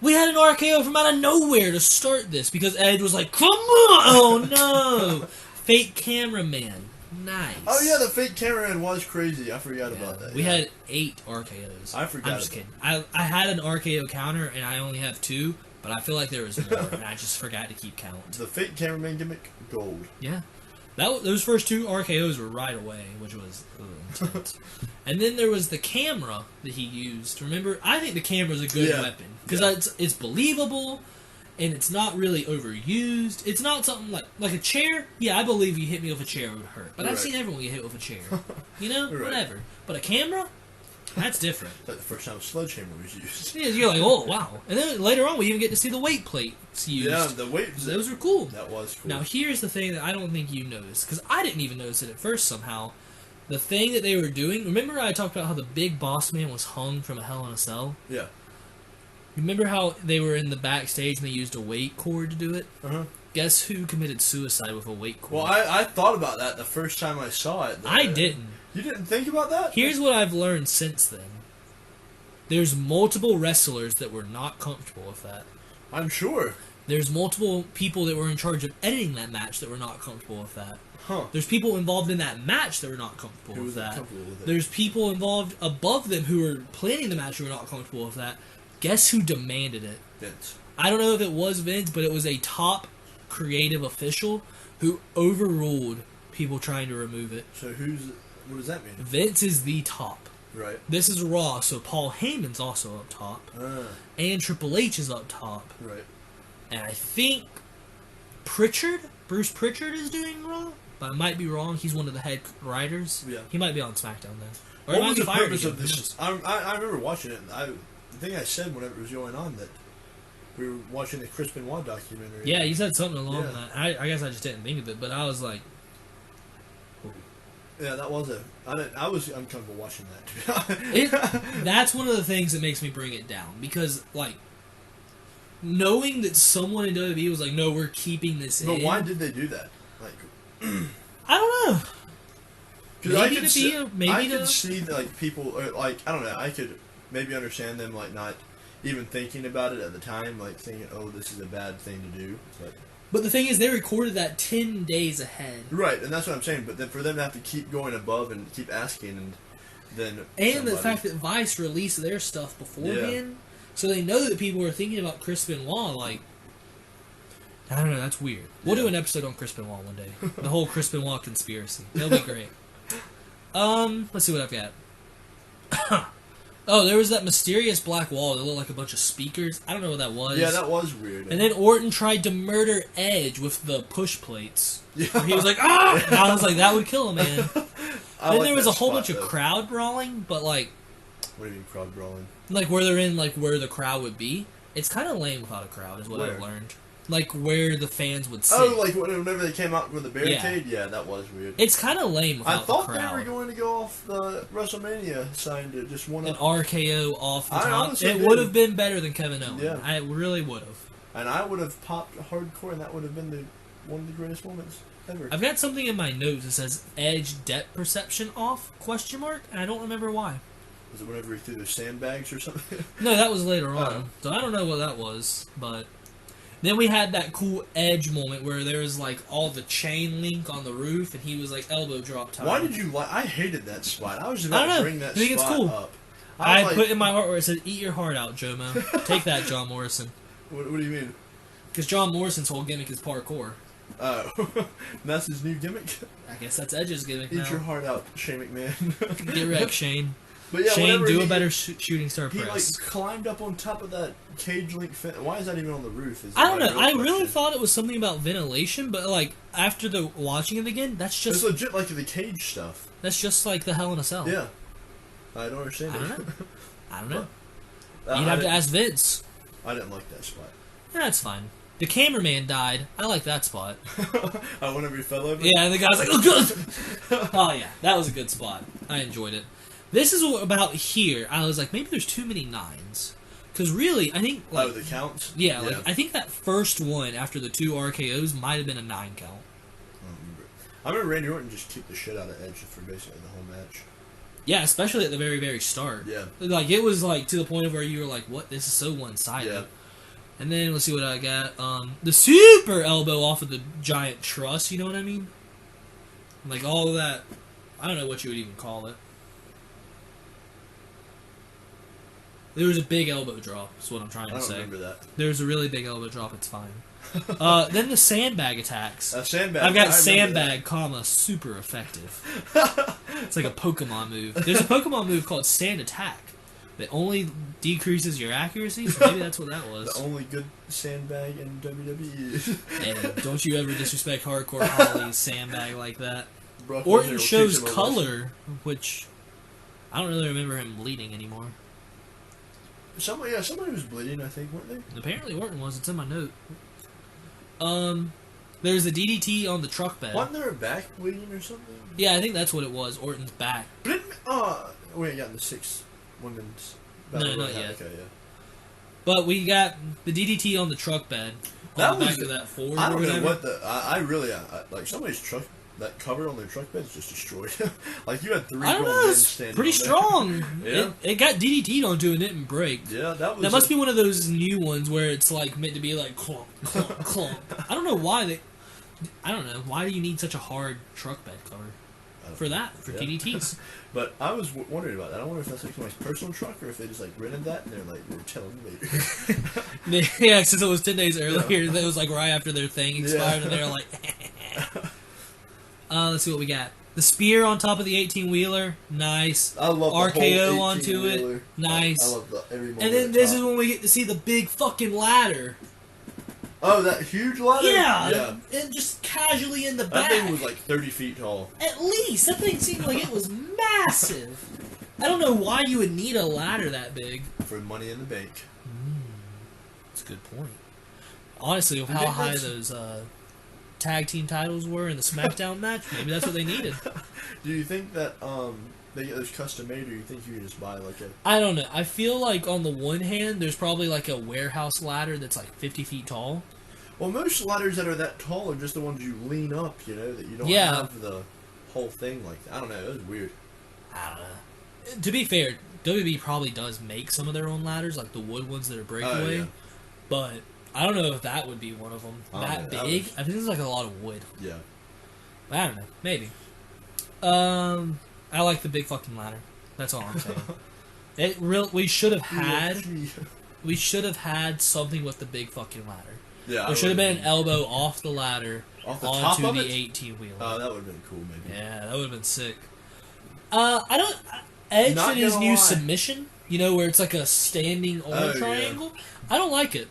We had an RKO from out of nowhere to start this because Edge was like, come on! Oh no! Fake cameraman. Nice. Oh yeah, the fake cameraman was crazy. I forgot about that. We had 8 RKOs. I forgot. I'm just kidding. I had an RKO counter and I only have 2, but I feel like there was more and I just forgot to keep count. The fake cameraman gimmick, gold. Yeah. Those first 2 RKOs were right away, which was intense. And then there was the camera that he used. Remember, I think the camera's a good weapon because it's believable and it's not really overused. It's not something like a chair. Yeah, I believe you hit me with a chair would hurt, but I've seen everyone get hit with a chair. Whatever. But a camera, that's different. Like the first time a sledgehammer was used. Yeah, you're like, oh wow. And then later on, we even get to see the weight plates used. Yeah, the weight. Those were cool. That was cool. Now here's the thing that I don't think you noticed because I didn't even notice it at first somehow. The thing that they were doing. Remember, I talked about how the big boss man was hung from a Hell in a Cell. Yeah. Remember how they were in the backstage and they used a weight cord to do it? Uh-huh. Guess who committed suicide with a weight cord? Well, I thought about that the first time I saw it. I didn't. You didn't think about that? Here's what I've learned since then. There's multiple wrestlers that were not comfortable with that. I'm sure. There's multiple people that were in charge of editing that match that were not comfortable with that. Huh. There's people involved in that match that were not comfortable with that. There's people involved above them who were planning the match who were not comfortable with that. Guess who demanded it? Vince. I don't know if it was Vince, but it was a top creative official who overruled people trying to remove it. So what does that mean? Vince is the top. Right. This is Raw, so Paul Heyman's also up top. And Triple H is up top. Right. And I think Bruce Pritchard is doing Raw, but I might be wrong. He's one of the head writers. Yeah. He might be on SmackDown then. What was the purpose of this? I remember watching it, and the thing I said whenever it was going on that we were watching the Chris Benoit documentary. Yeah, you said something along that. I guess I just didn't think of it, but I was like... Yeah, that was I was uncomfortable watching that. That's one of the things that makes me bring it down, because, knowing that someone in WWE was like, no, we're keeping this in. But why did they do that? I don't know. Maybe I could see like people like I don't know. I could maybe understand them like not even thinking about it at the time, like thinking, "Oh, this is a bad thing to do." But the thing is, they recorded that 10 days ahead. Right, and that's what I'm saying. But then for them to have to keep going above and keep asking, and then the fact that Vice released their stuff beforehand, so they know that people are thinking about Chris Benoit. Like, I don't know, that's weird. We'll do an episode on Chris Benoit one day. The whole Chris Benoit conspiracy. That'll be great. Let's see what I've got. Oh, there was that mysterious black wall that looked like a bunch of speakers. I don't know what that was. Yeah, that was weird. And then Orton tried to murder Edge with the push plates. Yeah. He was like, ah! And I was like, that would kill a man. Then there was a whole bunch of crowd brawling, but like... What do you mean crowd brawling? Like where they're in, like where the crowd would be. It's kind of lame without a crowd, is what I've learned. Like where the fans would sit. Oh, like whenever they came out with the barricade? Yeah, that was weird. It's kind of lame without the crowd. I thought they were going to go off the Wrestlemania sign to just one an RKO off the top. It would have been better than Kevin Owens. Yeah. I really would have. And I would have popped hardcore, and that would have been one of the greatest moments ever. I've got something in my notes that says Edge depth perception off, ? And I don't remember why. Was it whenever he threw the sandbags or something? No, that was later on. So I don't know what that was, but... Then we had that cool Edge moment where there was like all the chain link on the roof, and he was like elbow drop time. Why did you like? I hated that spot. I was about to bring that spot it's cool. up. I put in my heart where it said, "Eat your heart out, Jomo." Take that, John Morrison. What do you mean? Because John Morrison's whole gimmick is parkour. Oh, that's his new gimmick. I guess that's Edge's gimmick. Eat your heart out, Shane McMahon. Get wrecked, Shane. But yeah, Shane, do a better shooting star press. He like climbed up on top of that cage link fence. Why is that even on the roof? I don't know. I really thought it was something about ventilation, but like after watching it again, that's just it's legit like the cage stuff. That's just like the Hell in a Cell. Yeah, I don't understand. I don't know. You'd have to ask Vince. I didn't like that spot. Yeah, that's fine. The cameraman died. I like that spot. Whenever he fell over. Yeah, and the guy's like, "Oh, good." Oh yeah, that was a good spot. I enjoyed it. This is what about here. I was like, maybe there's too many 9s. Because really, I think... Like, the counts? Yeah, like I think that first one after the 2 RKOs might have been a 9 count. I remember Randy Orton just kicked the shit out of Edge for basically the whole match. Yeah, especially at the very, very start. Yeah. Like, it was like to the point of where you were like, what? This is so one-sided. Yeah. And then, let's see what I got. The super elbow off of the giant truss, you know what I mean? Like, all of that... I don't know what you would even call it. There was a big elbow drop, is what I'm trying to say. I don't remember that. There was a really big elbow drop, it's fine. Then the sandbag attacks. Sandbag. I've got sandbag, super effective. It's like a Pokemon move. There's a Pokemon move called Sand Attack that only decreases your accuracy, so maybe that's what that was. The only good sandbag in WWE. And don't you ever disrespect Hardcore Holly's sandbag like that. Orton shows color, which I don't really remember him bleeding anymore. Somebody was bleeding, I think, weren't they? Apparently Orton was. It's in my note. There's a DDT on the truck bed. Wasn't there a back bleeding or something? Yeah, I think that's what it was. Orton's back. But we ain't got the 6 women's. No, not yet. Okay, yeah. But we got the DDT on the truck bed. On the back of that Ford. I don't know what I really like. Somebody's truck. That cover on their truck bed is just destroyed. Like you had 3 grown men standing pretty strong. Yeah. It got DDT'd onto and didn't break. Yeah, that must be one of those new ones where it's like meant to be like clunk, clunk, clunk. I don't know why I don't know. Why do you need such a hard truck bed cover? For DDTs. But I was wondering about that. I wonder if that's like somebody's personal truck or if they just like rented that and they're like, we're telling later. Yeah, since it was 10 days earlier, it was like right after their thing expired and they're like... let's see what we got. The spear on top of the 18-wheeler, nice. I love the RKO onto it, nice. I love every moment. And then this is when we get to see the big fucking ladder. Oh, that huge ladder? Yeah. And just casually in the back. That thing was like 30 feet tall. At least. That thing seemed like it was massive. I don't know why you would need a ladder that big. For Money in the Bank. That's a good point. Honestly, with how high those... tag team titles were in the SmackDown match, maybe that's what they needed. Do you think that they get those custom made, or do you think you can just buy like a... I don't know. I feel like on the one hand, there's probably like a warehouse ladder that's like 50 feet tall. Well, most ladders that are that tall are just the ones you lean up, you know, that you don't have the whole thing like that. I don't know. It was weird. I don't know. To be fair, WWE probably does make some of their own ladders, like the wood ones that are breakaway. Yeah. But I don't know if that would be one of them. That big? I think it's like a lot of wood. Yeah. I don't know. Maybe. I like the big fucking ladder. That's all I'm saying. We should have had. We should have had something with the big fucking ladder. Yeah. There should have been an elbow off the ladder onto the 18-wheeler. Oh, that would have been cool, maybe. Yeah, that would have been sick. Edge in his new submission, where it's like a standing arm triangle. Yeah. I don't like it.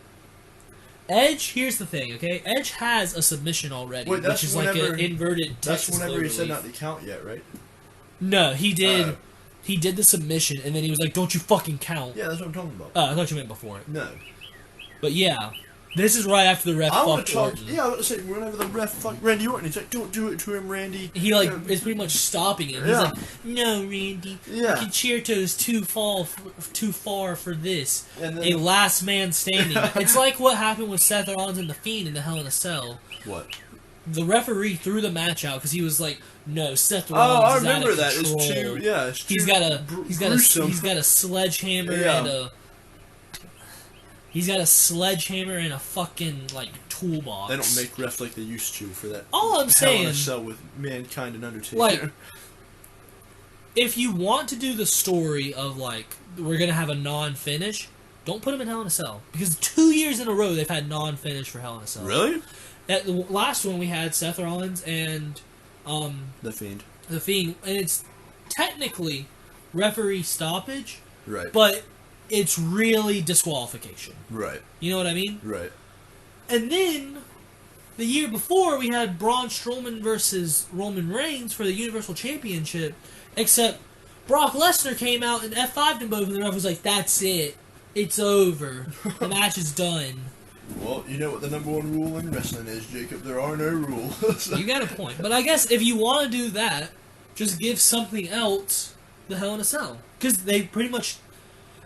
Edge, here's the thing, okay? Edge has a submission already, which is like an inverted Texas. That's whenever he said not to count yet, right? No, he did. He did the submission, and then he was like, "Don't you fucking count." Yeah, that's what I'm talking about. I thought you meant before it. No. But yeah, this is right after the ref fucked Orton. Yeah, I was going to say, whenever the ref fucked Randy Orton, he's like, "Don't do it to him, Randy." He is pretty much stopping it. He's like, "No, Randy. Yeah. Concerto is too far for this. A last man standing." It's like what happened with Seth Rollins and the Fiend in the Hell in a Cell. What? The referee threw the match out because he was like, "No, Seth Rollins is out of control." Oh, I remember that. It's too. He's got a sledgehammer and he's got a sledgehammer and a fucking toolbox. They don't make refs like they used to for that. All I'm saying, Hell in a Cell with Mankind and Undertaker. Like, if you want to do the story of we're gonna have a non-finish, don't put him in Hell in a Cell because 2 years in a row they've had non-finish for Hell in a Cell. Really? At the last one we had Seth Rollins and the Fiend. The Fiend, and it's technically referee stoppage, right? But it's really disqualification, right? You know what I mean? Right. And then the year before we had Braun Strowman versus Roman Reigns for the Universal Championship, except Brock Lesnar came out and F5'd them both, and the ref was like, "That's it, it's over, the match is done." Well, you know what the number one rule in wrestling is, Jacob. There are no rules. You got a point. But I guess if you want to do that, just give something else the Hell in a Cell. Because they pretty much...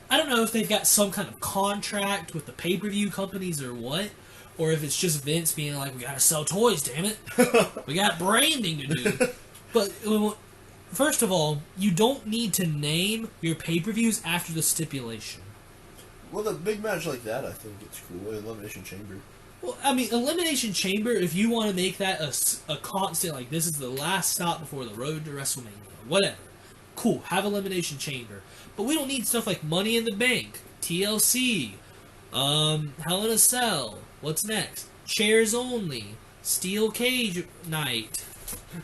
I don't know if they've got some kind of contract with the pay-per-view companies or what. Or if it's just Vince being like, "We gotta sell toys, damn it. We got branding to do." But, first of all, you don't need to name your pay-per-views after the stipulation. Well, the big match like that, I think it's cool. Elimination Chamber. Well, I mean, Elimination Chamber, if you want to make that a constant, this is the last stop before the road to WrestleMania, whatever. Cool, have Elimination Chamber. But we don't need stuff like Money in the Bank, TLC, Hell in a Cell, what's next? Chairs Only, Steel Cage Night.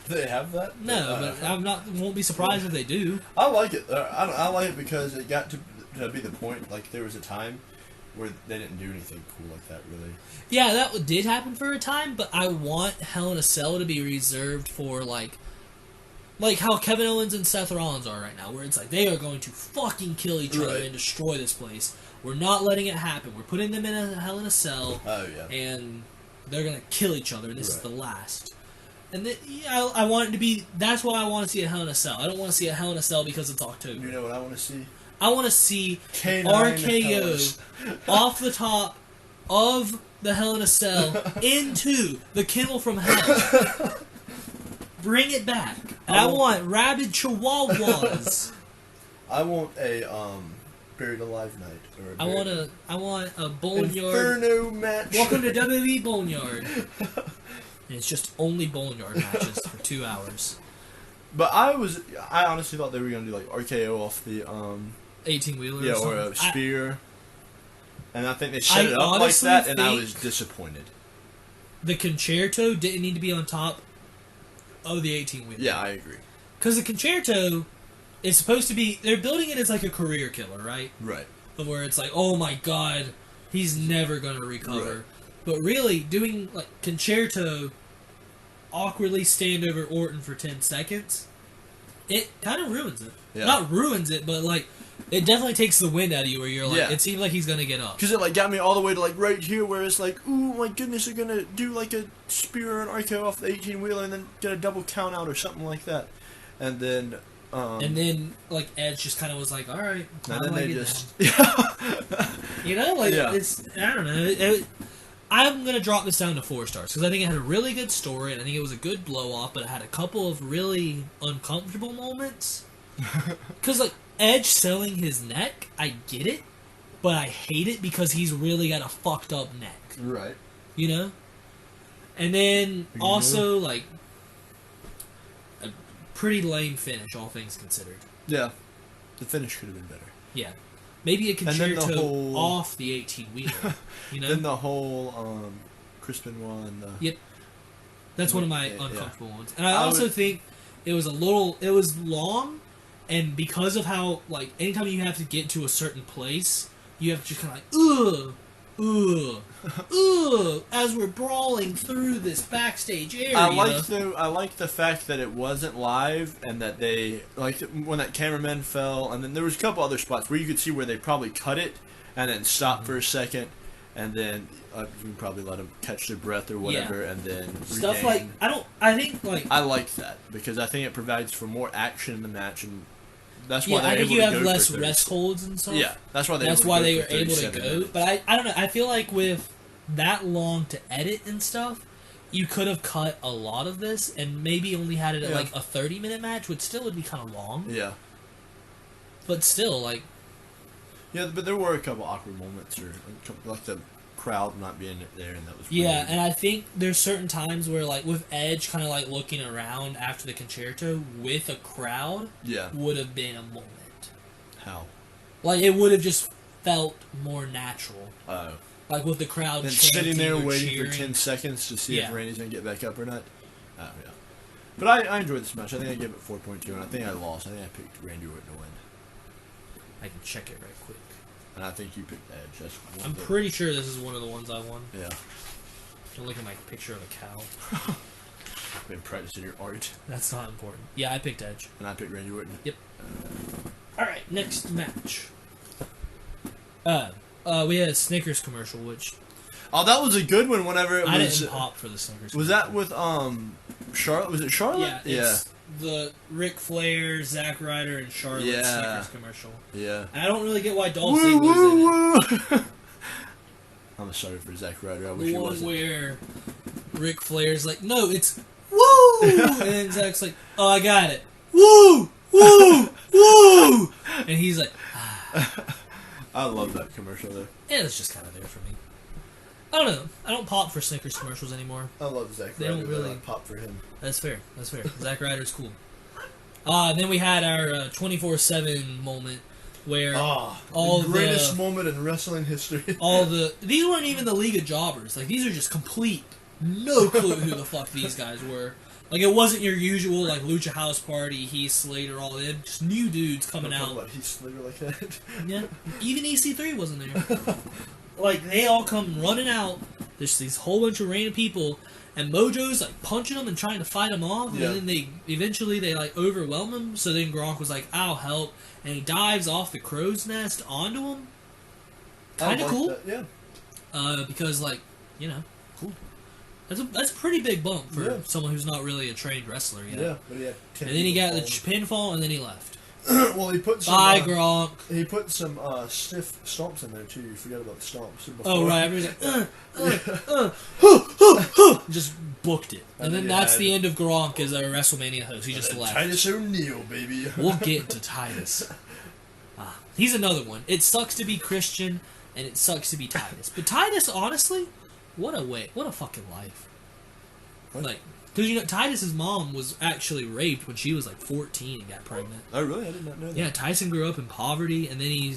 Do they have that? No, but won't be surprised if they do. I like it. I like it because it got to be the point, there was a time where they didn't do anything cool like that, really. Yeah, that did happen for a time, but I want Hell in a Cell to be reserved for, like how Kevin Owens and Seth Rollins are right now, where it's they are going to fucking kill each other and destroy this place. We're not letting it happen. We're putting them in a Hell in a Cell, and they're going to kill each other, and this is the last. And I want it to be... That's why I want to see a Hell in a Cell. I don't want to see a Hell in a Cell because it's October. You know what I want to see? I want to see RKO off the top of the Hell in a Cell into the Kennel from Hell. Bring it back. And I want rabid chihuahuas. I want a Buried Alive night. I want a Boneyard. Inferno match. Welcome to WWE Boneyard. And it's just only Boneyard matches for 2 hours. But I honestly thought they were going to do RKO off the 18-wheeler. Yeah, or a spear. And I think they set it up like that, and I was disappointed. The Concerto didn't need to be on top of the 18-wheeler. Yeah, I agree. Because the Concerto is supposed to be... They're building it as a career killer, right? Right. Where it's oh my god, he's never going to recover. Right. But really, doing Concerto awkwardly stand over Orton for 10 seconds, it kind of ruins it. Yeah. Not ruins it, but it definitely takes the wind out of you where you're it seems like he's going to get up. Because it got me all the way to right here where it's ooh, my goodness, they're going to do a spear and RKO off the 18-wheeler and then get a double count out or something like that. And then... Edge just kind of was all right. And then they just... it's... I don't know. I'm going to drop this down to 4 stars because I think it had a really good story and I think it was a good blow-off, but it had a couple of really uncomfortable moments. Because, like, Edge selling his neck, I get it, but I hate it because he's really got a fucked up neck. Right. You know? And then, also, like, a pretty lame finish, all things considered. Yeah. The finish could have been better. Yeah. Maybe a concerto off the 18-wheeler. You know? Then the whole Crispin one. Yep. That's one of my uncomfortable ones. And I also think it was long, and because of how, like, anytime you have to get to a certain place, you have to just kind of like, as we're brawling through this backstage area. I like the fact that it wasn't live, and that they, like, when that cameraman fell, and then there was a couple other spots where you could see where they probably cut it, and then stop for a second, and then you can probably let them catch their breath or whatever, and then stuff regain. I like that, because I think it provides for more action in the match, and that's why I think you have less rest holds and stuff. Yeah, that's why they were able to go. But I don't know. I feel like with that long to edit and stuff, you could have cut a lot of this and maybe only had it at like a 30-minute match, which still would be kind of long. Yeah. But still, like. Yeah, but there were a couple awkward moments, or like the crowd not being there, and that was weird. And I think there's certain times where, like, with Edge kind of like looking around after the concerto with a crowd, would have been a moment. How? Like, it would have just felt more natural. Oh. Like with the crowd then sitting there waiting cheering. for 10 seconds to see if Randy's gonna get back up or not. Oh yeah. But I enjoyed this match. I think I gave it 4.2, and I think I lost. I think I picked Randy Orton to win. I can check it right quick. And I think you picked Edge. I'm pretty sure this is one of the ones I won. Yeah. Don't look at my picture of a cow. I've been practicing your art. That's not important. Yeah, I picked Edge. And I picked Randy Orton. Yep. Alright, next match. We had a Snickers commercial, which... Oh, that was a good one whenever it was... I didn't pop for the Snickers was commercial. that with, Charlotte? Was it Charlotte? Yeah. The Ric Flair, Zack Ryder, and Charlotte Snickers commercial. Yeah. And I don't really get why Dolph Ziggler's in it. I'm sorry for Zack Ryder. I wish he he wasn't. The one where Ric Flair's like, no, it's woo! And then Zack's like, oh, I got it. Woo! Woo! Woo! And he's like, ah. I love that commercial, though. Yeah, it's just kind of there for me. I don't know. I don't pop for Snickers commercials anymore. I love Zack Ryder. They don't really I pop for him. That's fair. Zack Ryder's cool. Then we had our 24/7 moment where all the greatest moment in wrestling history. These weren't even the League of Jobbers. Like, these are just complete no clue who the fuck these guys were. Like, it wasn't your usual, like, Lucha House Party, Heath Slater, all that. Just new dudes coming out. What, Heath Slater like that? Yeah. Even EC3 wasn't there. Like, they all come running out. There's these whole bunch of random people, and Mojo's, like, punching them and trying to fight them off, and then they like, overwhelm him, so then Gronk was like, I'll help, and he dives off the crow's nest onto him. Kind of cool. That, yeah. Because, like, you know, cool. That's a pretty big bump for someone who's not really a trained wrestler yet. Yeah, but and then he got the pinfall, and then he left. Well, he put some... Bye, Gronk. He put some stiff stomps in there, too. You forgot about the stomps. Before. Oh, right. Everybody's like, just booked it. And then that's the end of Gronk as a WrestleMania host. He just left. Titus O'Neil, baby. We'll get to Titus. He's another one. It sucks to be Christian, and it sucks to be Titus. But Titus, honestly, what a fucking life. What? Like... Because, you know, Titus's mom was actually raped when she was, like, 14 and got pregnant. Oh, really? I did not know that. Yeah, Tyson grew up in poverty, and then he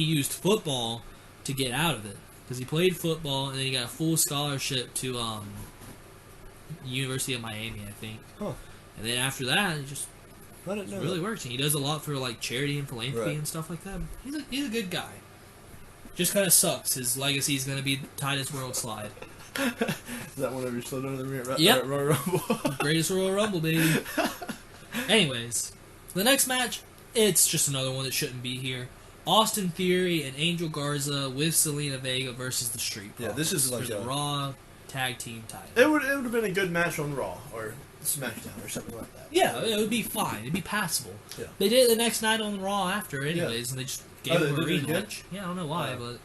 used football to get out of it. Because he played football, and then he got a full scholarship to University of Miami, I think. Huh. And then after that, it just really works. And he does a lot for, like, charity and philanthropy and stuff like that. He's a good guy. Just kind of sucks. His legacy is going to be Titus World Slide. Is that whenever you slid under the ring at Royal Rumble? Greatest Royal Rumble, baby. Anyways, the next match, it's just another one that shouldn't be here. Austin Theory and Angel Garza with Selena Vega versus the Street Profits. Yeah, this is like the Raw Tag Team title. It would have been a good match on Raw or SmackDown or something like that. Yeah, it would be fine. It'd be passable. Yeah. They did it the next night on Raw after, anyways, and they just gave them a rematch. Yeah, I don't know why, but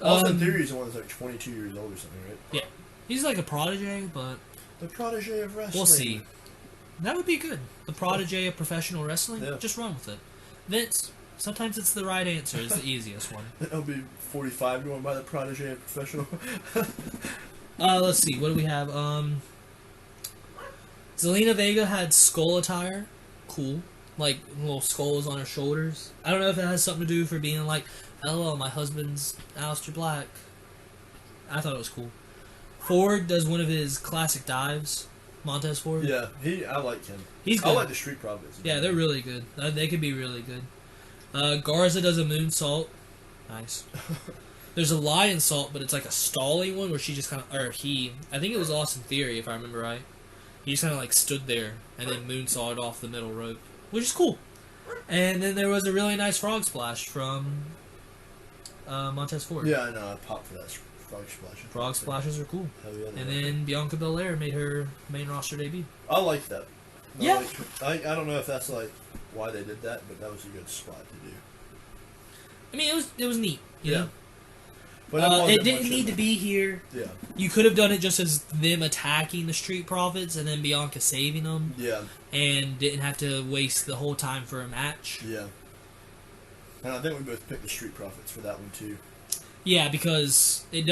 Austin Theory is the one that's like 22 years old or something, right? Yeah. He's like a protege, but... The protege of wrestling. We'll see. That would be good. The protege of professional wrestling? Yeah. Just run with it. Vince, sometimes it's the right answer. It's the easiest one. It'll be 45 going by the protege of professional. Let's see. What do we have? Zelina Vega had skull attire. Cool. Like, little skulls on her shoulders. I don't know if that has something to do for being like, LOL, my husband's Alistair Black. I thought it was cool. Ford does one of his classic dives. Montez Ford. Yeah, I like him. He's good. I like the Street Profits. Yeah, they're really good. They could be really good. Garza does a moonsault. Nice. There's a lion salt, but it's like a stalling one where she just kind of, or he, I think it was Austin Theory if I remember right. He just kind of like stood there and then moonsaulted off the middle rope, which is cool. And then there was a really nice frog splash from Montez Ford. Yeah, I know. I popped for that frog splash. Frog splashes are cool. Hell yeah, and then Bianca Belair made her main roster debut. I like that. Yeah. I don't know if that's like why they did that, but that was a good spot to do. I mean, it was neat. You know? But it didn't need to be here. Yeah. You could have done it just as them attacking the Street Profits and then Bianca saving them. Yeah. And didn't have to waste the whole time for a match. Yeah. And I think we both picked the Street Profits for that one too. Yeah, because it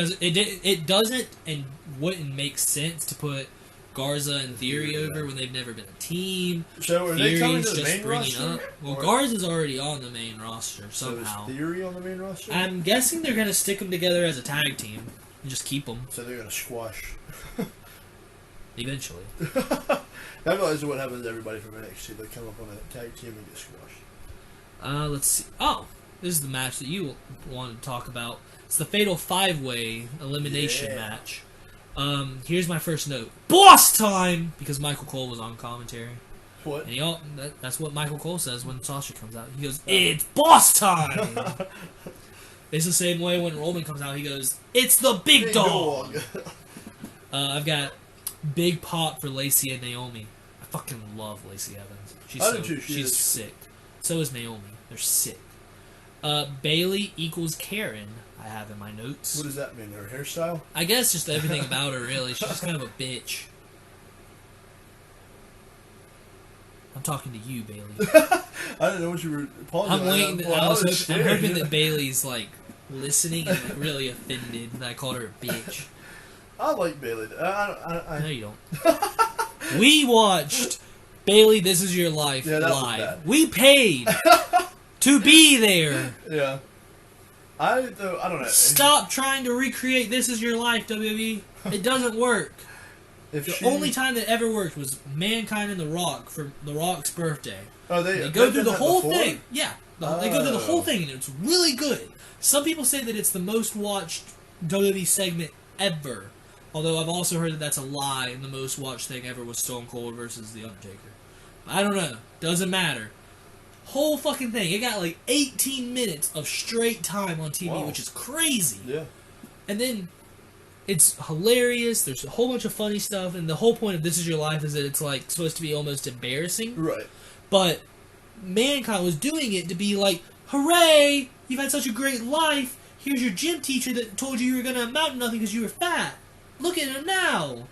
doesn't and wouldn't make sense to put Garza and Theory over when they've never been a team. So are they coming to the main roster? Well, Garza's already on the main roster somehow. So is Theory on the main roster? I'm guessing they're going to stick them together as a tag team and just keep them. So they're going to squash. Eventually. I realize what happens to everybody from NXT. They come up on a tag team and get squashed. Let's see. Oh, this is the match that you wanted to talk about. It's the Fatal 5-Way Elimination match. Here's my first note. Boss time! Because Michael Cole was on commentary. What? And that's what Michael Cole says when Sasha comes out. He goes, it's boss time! It's the same way when Roman comes out. He goes, it's the big dog! I've got big pop for Lacey and Naomi. I fucking love Lacey Evans. She's sick. So is Naomi. They're sick. Bailey equals Karen. I have in my notes. What does that mean? Her hairstyle? I guess just everything about her, really. She's just kind of a bitch. I'm talking to you, Bailey. I didn't know what you were apologizing. I'm waiting. I'm hoping that Bailey's like listening and like, really offended that I called her a bitch. I like Bailey. No, you don't. We watched Bailey This Is Your Life live. We paid to be there. Yeah. I don't know. Stop trying to recreate This Is Your Life, WWE. It doesn't work. The only time that ever worked was Mankind and The Rock for The Rock's birthday. Oh, they go through the whole thing. Yeah. They go through the whole thing, and it's really good. Some people say that it's the most watched WWE segment ever. Although I've also heard that that's a lie, and the most watched thing ever was Stone Cold versus The Undertaker. I don't know. Doesn't matter. Whole fucking thing. It got like 18 minutes of straight time on TV, which is crazy. Yeah. And then it's hilarious. There's a whole bunch of funny stuff, and the whole point of This Is Your Life is that it's like supposed to be almost embarrassing. Right. But Mankind was doing it to be like, hooray! You've had such a great life. Here's your gym teacher that told you were gonna amount to nothing because you were fat. Look at him now.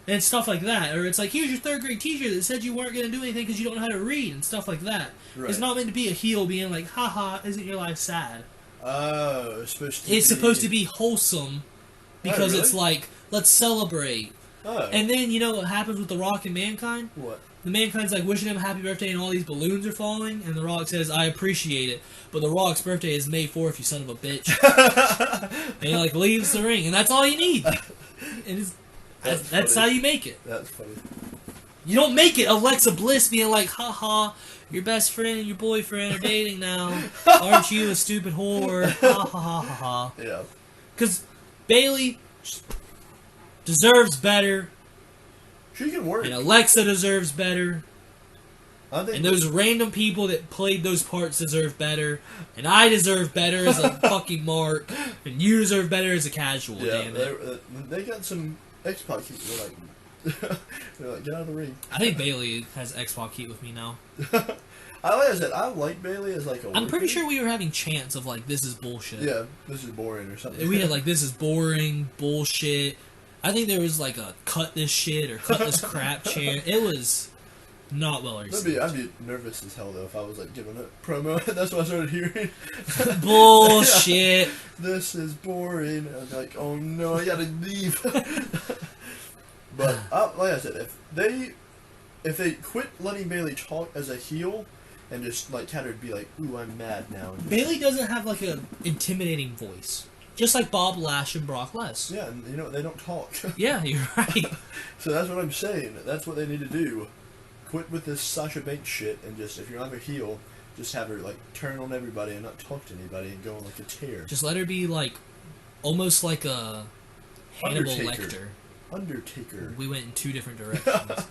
And stuff like that. Or it's like, here's your third grade teacher that said you weren't going to do anything because you don't know how to read, and stuff like that. Right. It's not meant to be a heel being like, haha, isn't your life sad? Oh, it's supposed to be wholesome because it's like, let's celebrate. Oh. And then, you know what happens with The Rock and Mankind? What? The Mankind's like wishing him a happy birthday and all these balloons are falling, and The Rock says, I appreciate it, but The Rock's birthday is May 4th, you son of a bitch. And he like leaves the ring, and that's all you need. And that's how you make it. That's funny. You don't make it Alexa Bliss being like, haha, your best friend and your boyfriend are dating now. Aren't you a stupid whore? Ha ha ha ha ha. Yeah. Because Bailey deserves better. She can work. And Alexa deserves better. And those random people that played those parts deserve better. And I deserve better as a fucking mark. And you deserve better as a casual, damn it. They got some X-Pac people like They're like, get out of the ring. I think Bailey has Xbox heat with me now. I like Bailey as like a I'm pretty sure we were having chants of like, this is bullshit. Yeah, this is boring or something. We had like, this is boring, bullshit. I think there was like a cut this shit or cut this crap chant. It was not well received. I'd be nervous as hell though if I was like giving a promo. That's what I started hearing. Bullshit. Yeah. This is boring. I'm like, oh no, I gotta leave. But like I said, if they quit letting Bailey talk as a heel and just like had her be like, ooh, I'm mad now. Bailey doesn't have like an intimidating voice. Just like Bob Lash and Brock Les. Yeah, and they don't talk. Yeah, you're right. So that's what I'm saying. That's what they need to do. Quit with this Sasha Banks shit and just, if you're on a heel, just have her like turn on everybody and not talk to anybody and go on like a tear. Just let her be like, almost like a Hannibal Lecter. Undertaker. We went in two different directions.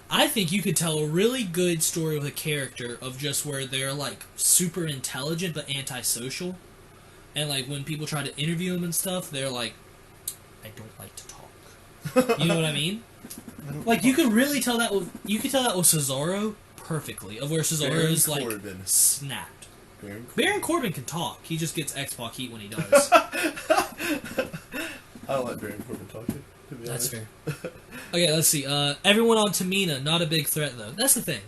I think you could tell a really good story with a character of just where they're like super intelligent but antisocial. And like when people try to interview them and stuff, they're like, I don't like to talk. You know what I mean? Like you could really tell that with Cesaro perfectly, of where Cesaro's like snapped. Baron Corbin can talk. He just gets Xbox heat when he does. I don't like Baron Corbin talking. That's fair. Okay, let's see. Everyone on Tamina, not a big threat though. That's the thing.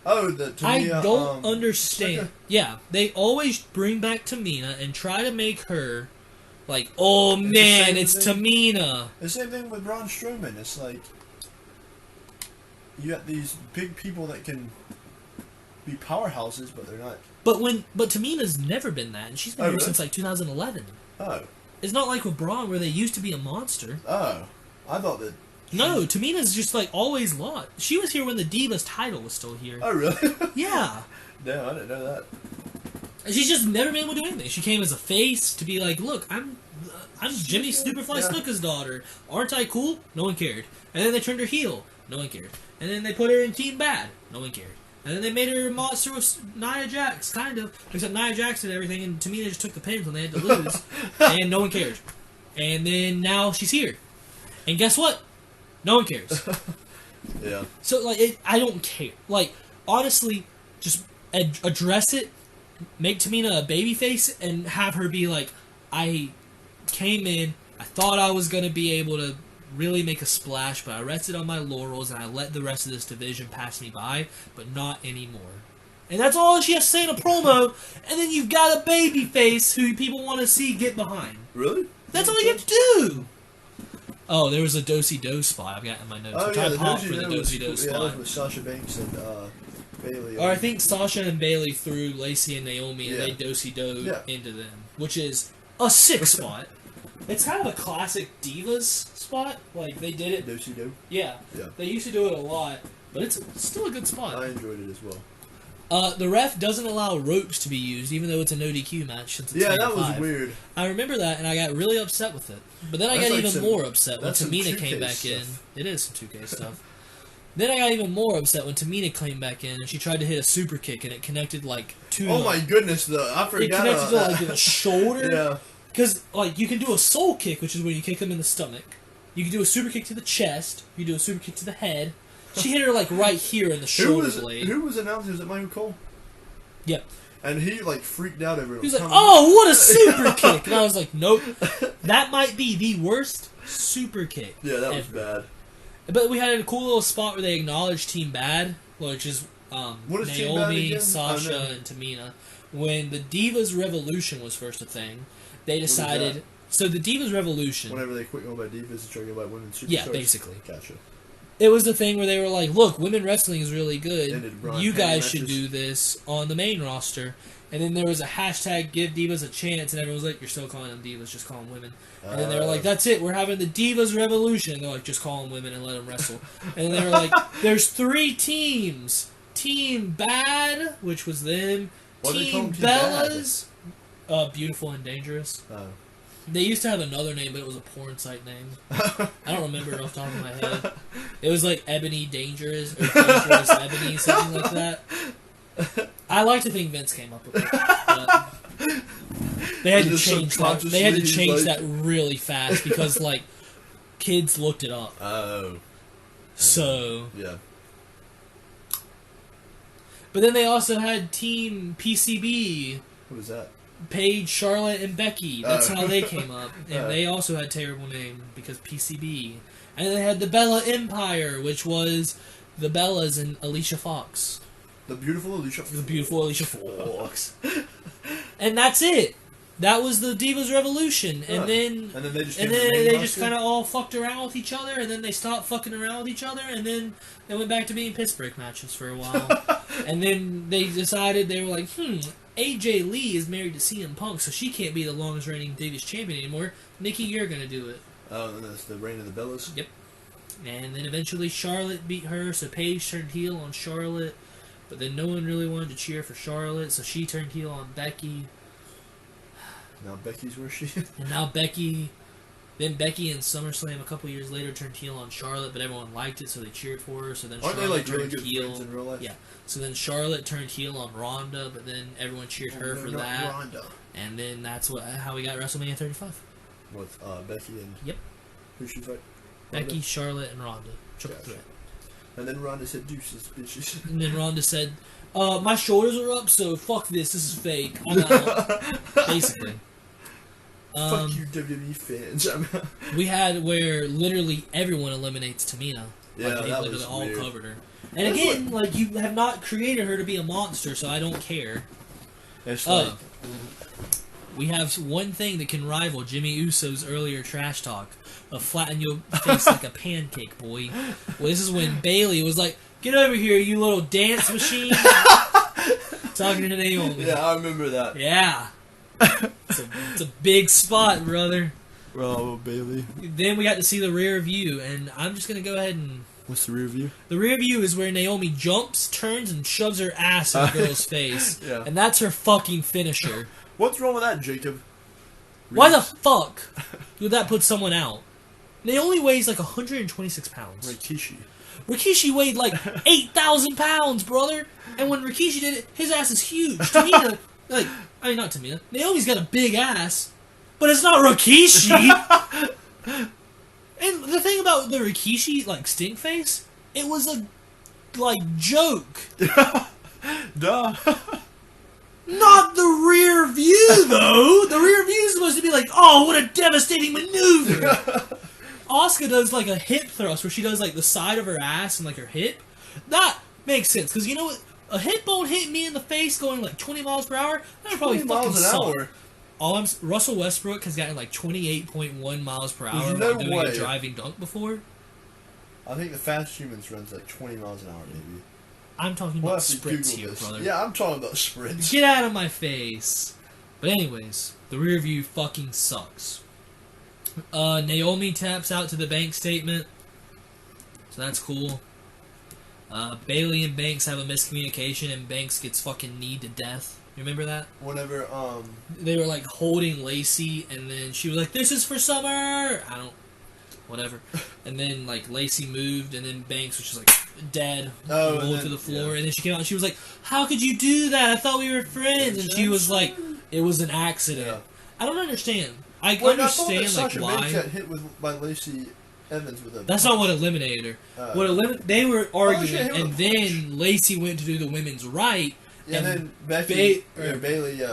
Oh, Tamina, I don't understand. Yeah, they always bring back Tamina and try to make her like, oh man, it's Tamina. The same thing with Braun Strowman. It's like you got these big people that can be powerhouses, but they're not. But Tamina's never been that, and she's been here since like 2011. Oh. It's not like with Braun where they used to be a monster. Oh, I thought that. No, Tamina's just like always lost. She was here when the Divas title was still here. Oh, really? Yeah. No, I didn't know that. And she's just never been able to do anything. She came as a face to be like, look, I'm Jimmy Superfly Snuka's daughter. Aren't I cool? No one cared. And then they turned her heel. No one cared. And then they put her in Team Bad. No one cared. And then they made her a monster with Nia Jax, kind of. Except Nia Jax did everything, and Tamina just took the pins when they had to lose. And no one cared. And then now she's here. And guess what? No one cares. Yeah. So, like, I don't care. Like, honestly, just address it, make Tamina a babyface, and have her be like, I came in, I thought I was going to be able to really make a splash, but I rested on my laurels and I let the rest of this division pass me by, but not anymore. And that's all she has to say in a promo, and then you've got a baby face who people want to see get behind. Really? That's all you have to do! Oh, there was a Do-si-do spot I've got in my notes. Oh, yeah, the Do-si-do spot. Yeah, that was with Sasha Banks and Bailey. Or I think Sasha and Bailey threw Lacey and Naomi, and they Do-si-do into them, which is a sick spot. It's kind of a classic Divas spot. Like, they did it. Do-si-do? Yeah. They used to do it a lot, but it's still a good spot. I enjoyed it as well. The ref doesn't allow ropes to be used, even though it's a no-DQ match. Since it's that was weird. I remember that, and I got really upset with it. But then I got even more upset when Tamina came back in. It is some 2K stuff. Then I got even more upset when Tamina came back in, and she tried to hit a super kick, and it connected, like, to... Oh my goodness, though. I forgot. It connected to, like, the shoulder. Yeah. Because, like, you can do a soul kick, which is when you kick them in the stomach. You can do a super kick to the chest. You can do a super kick to the head. She hit her, like, right here in the shoulder blade. Who was announcing? Was it Michael Cole? Yep. And he, like, freaked out over it. He was like, oh, what a super kick! And I was like, nope. That might be the worst super kick. Yeah, that was bad. But we had a cool little spot where they acknowledged Team Bad, which is Naomi, Sasha, and Tamina. When the Divas Revolution was first a thing, they decided... So the Divas Revolution... Whenever they quit going by Divas and started going by women superstars? Yeah, basically. Gotcha. It was the thing where they were like, look, women wrestling is really good. You guys should do this on the main roster. And then there was a hashtag give Divas a chance, and everyone was like, you're still calling them Divas, just call them women. And then they were like, that's it, we're having the Divas Revolution. And they're like, just call them women and let them wrestle. And then they were like, there's 3 teams. Team Bad, which was them. Team Bellas. Beautiful and Dangerous. Oh. They used to have another name, but it was a porn site name. I don't remember it off the top of my head. It was like Ebony Dangerous, or Dangerous Ebony, something like that. I like to think Vince came up with it. But they had to change that. They had to change that really fast because, like, kids looked it up. Oh. So yeah. But then they also had Team PCB. What was that? Paige, Charlotte, and Becky. That's how they came up. And they also had a terrible name because PCB. And then they had the Bella Empire, which was the Bellas and Alicia Fox. The beautiful Alicia Fox. The beautiful Alicia Fox. And that's it. That was the Divas Revolution. And then they just kind of all fucked around with each other, and then they stopped fucking around with each other, and then they went back to being piss break matches for a while. And then they decided, they were like, AJ Lee is married to CM Punk, so she can't be the longest reigning Divas champion anymore. Nikki, you're going to do it. Oh, and that's the reign of the Bellas? Yep. And then eventually Charlotte beat her, so Paige turned heel on Charlotte. But then no one really wanted to cheer for Charlotte, so she turned heel on Becky. Now Becky's where she is. And now Becky... Then Becky in SummerSlam a couple years later turned heel on Charlotte, but everyone liked it, so they cheered for her. So then Aren't Charlotte they like really turned good heel. friends in real life? Yeah. So then Charlotte turned heel on Ronda, but then everyone cheered her for that. Ronda. And then that's how we got WrestleMania 35. With Becky and... Yep. Who she fight? Becky, Charlotte, and Ronda. Triple threat. And then Ronda said, deuces, bitches. And then Ronda said, my shoulders are up, so fuck this is fake. I'm out. Basically. Fuck you, WWE fans. We had where literally everyone eliminates Tamina. Yeah, like, they that literally was all weird. covered her. And again, like, you have not created her to be a monster, so I don't care. It's like... we have one thing that can rival Jimmy Uso's earlier trash talk. Flatten your face like a pancake, boy. Well, this is when Bailey was like, get over here, you little dance machine. Talking to Naomi. Yeah, I remember that. Yeah. It's a big spot, brother. Bravo, Bailey. Then we got to see the rear view, and I'm just going to go ahead and... What's the rear view? The rear view is where Naomi jumps, turns, and shoves her ass in the girl's face. Yeah. And that's her fucking finisher. What's wrong with that, Jacob? Why the fuck would that put someone out? Naomi weighs like 126 pounds. Rikishi weighed like 8,000 pounds, brother. And when Rikishi did it, his ass is huge. Tamina, not Tamina. Naomi's got a big ass, but it's not Rikishi. And the thing about the Rikishi, stink face, it was a, joke. Duh. Not the rear view, though. The rear view is supposed to be like, oh, what a devastating maneuver. Asuka does, a hip thrust where she does, the side of her ass and, her hip. That makes sense, because you know what? A hip bone hit me in the face going, 20 miles per hour. That would probably fucking suck. Russell Westbrook has gotten 28.1 miles per hour while doing a driving dunk before. I think the Fast Humans runs 20 miles an hour, maybe. I'm talking about sprints here, brother. Yeah, I'm talking about sprints. Get out of my face. But anyways, the rear view fucking sucks. Naomi taps out to the bank statement. So that's cool. Bailey and Banks have a miscommunication and Banks gets fucking kneed to death. You remember that? Whenever, they were, holding Lacey, and then she was like, this is for summer! Whatever. And then, Lacey moved, and then Banks was just, dead. Rolled to the floor, and then she came out, and she was like, how could you do that? I thought we were friends. And she was like, it was an accident. Yeah. I don't understand. I understand, I Sasha why. Banks got hit by Lacey Evans with a... That's not what eliminated her. They were arguing, and then Lacey went to do the women's right. Yeah, and then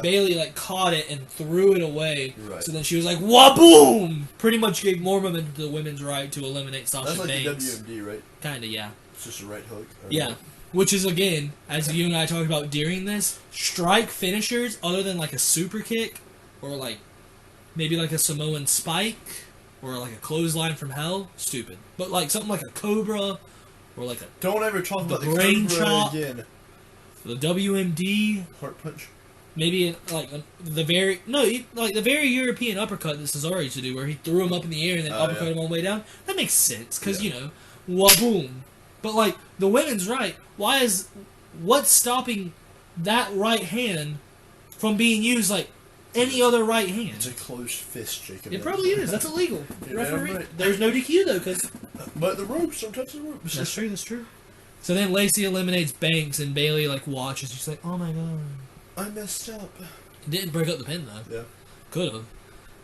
Bailey caught it and threw it away. Right. So then she was like, "Waboom!" Pretty much gave more momentum to the women's right to eliminate Sasha Banks. That's the WMD, right? Kinda, yeah. It's just a right hook. Yeah, which is again, as you and I talked about during this, strike finishers other than a super kick or maybe a Samoan spike or a clothesline from hell, stupid. But something like a cobra or a don't ever talk about the brain cobra chop again. The WMD, heart punch. Maybe the very European uppercut that Cesaro used to do, where he threw him up in the air and then uppercut him all the way down. That makes sense because waboom. But the women's right, what's stopping that right hand from being used any other right hand? It's a closed fist, Jacob. It probably is. That's illegal. Referee. There's no DQ though, because. But the ropes, sometimes the ropes. That's true. That's true. So then Lacey eliminates Banks, and Bailey watches. She's like, "Oh my god, I messed up." Didn't break up the pin though. Yeah, could have.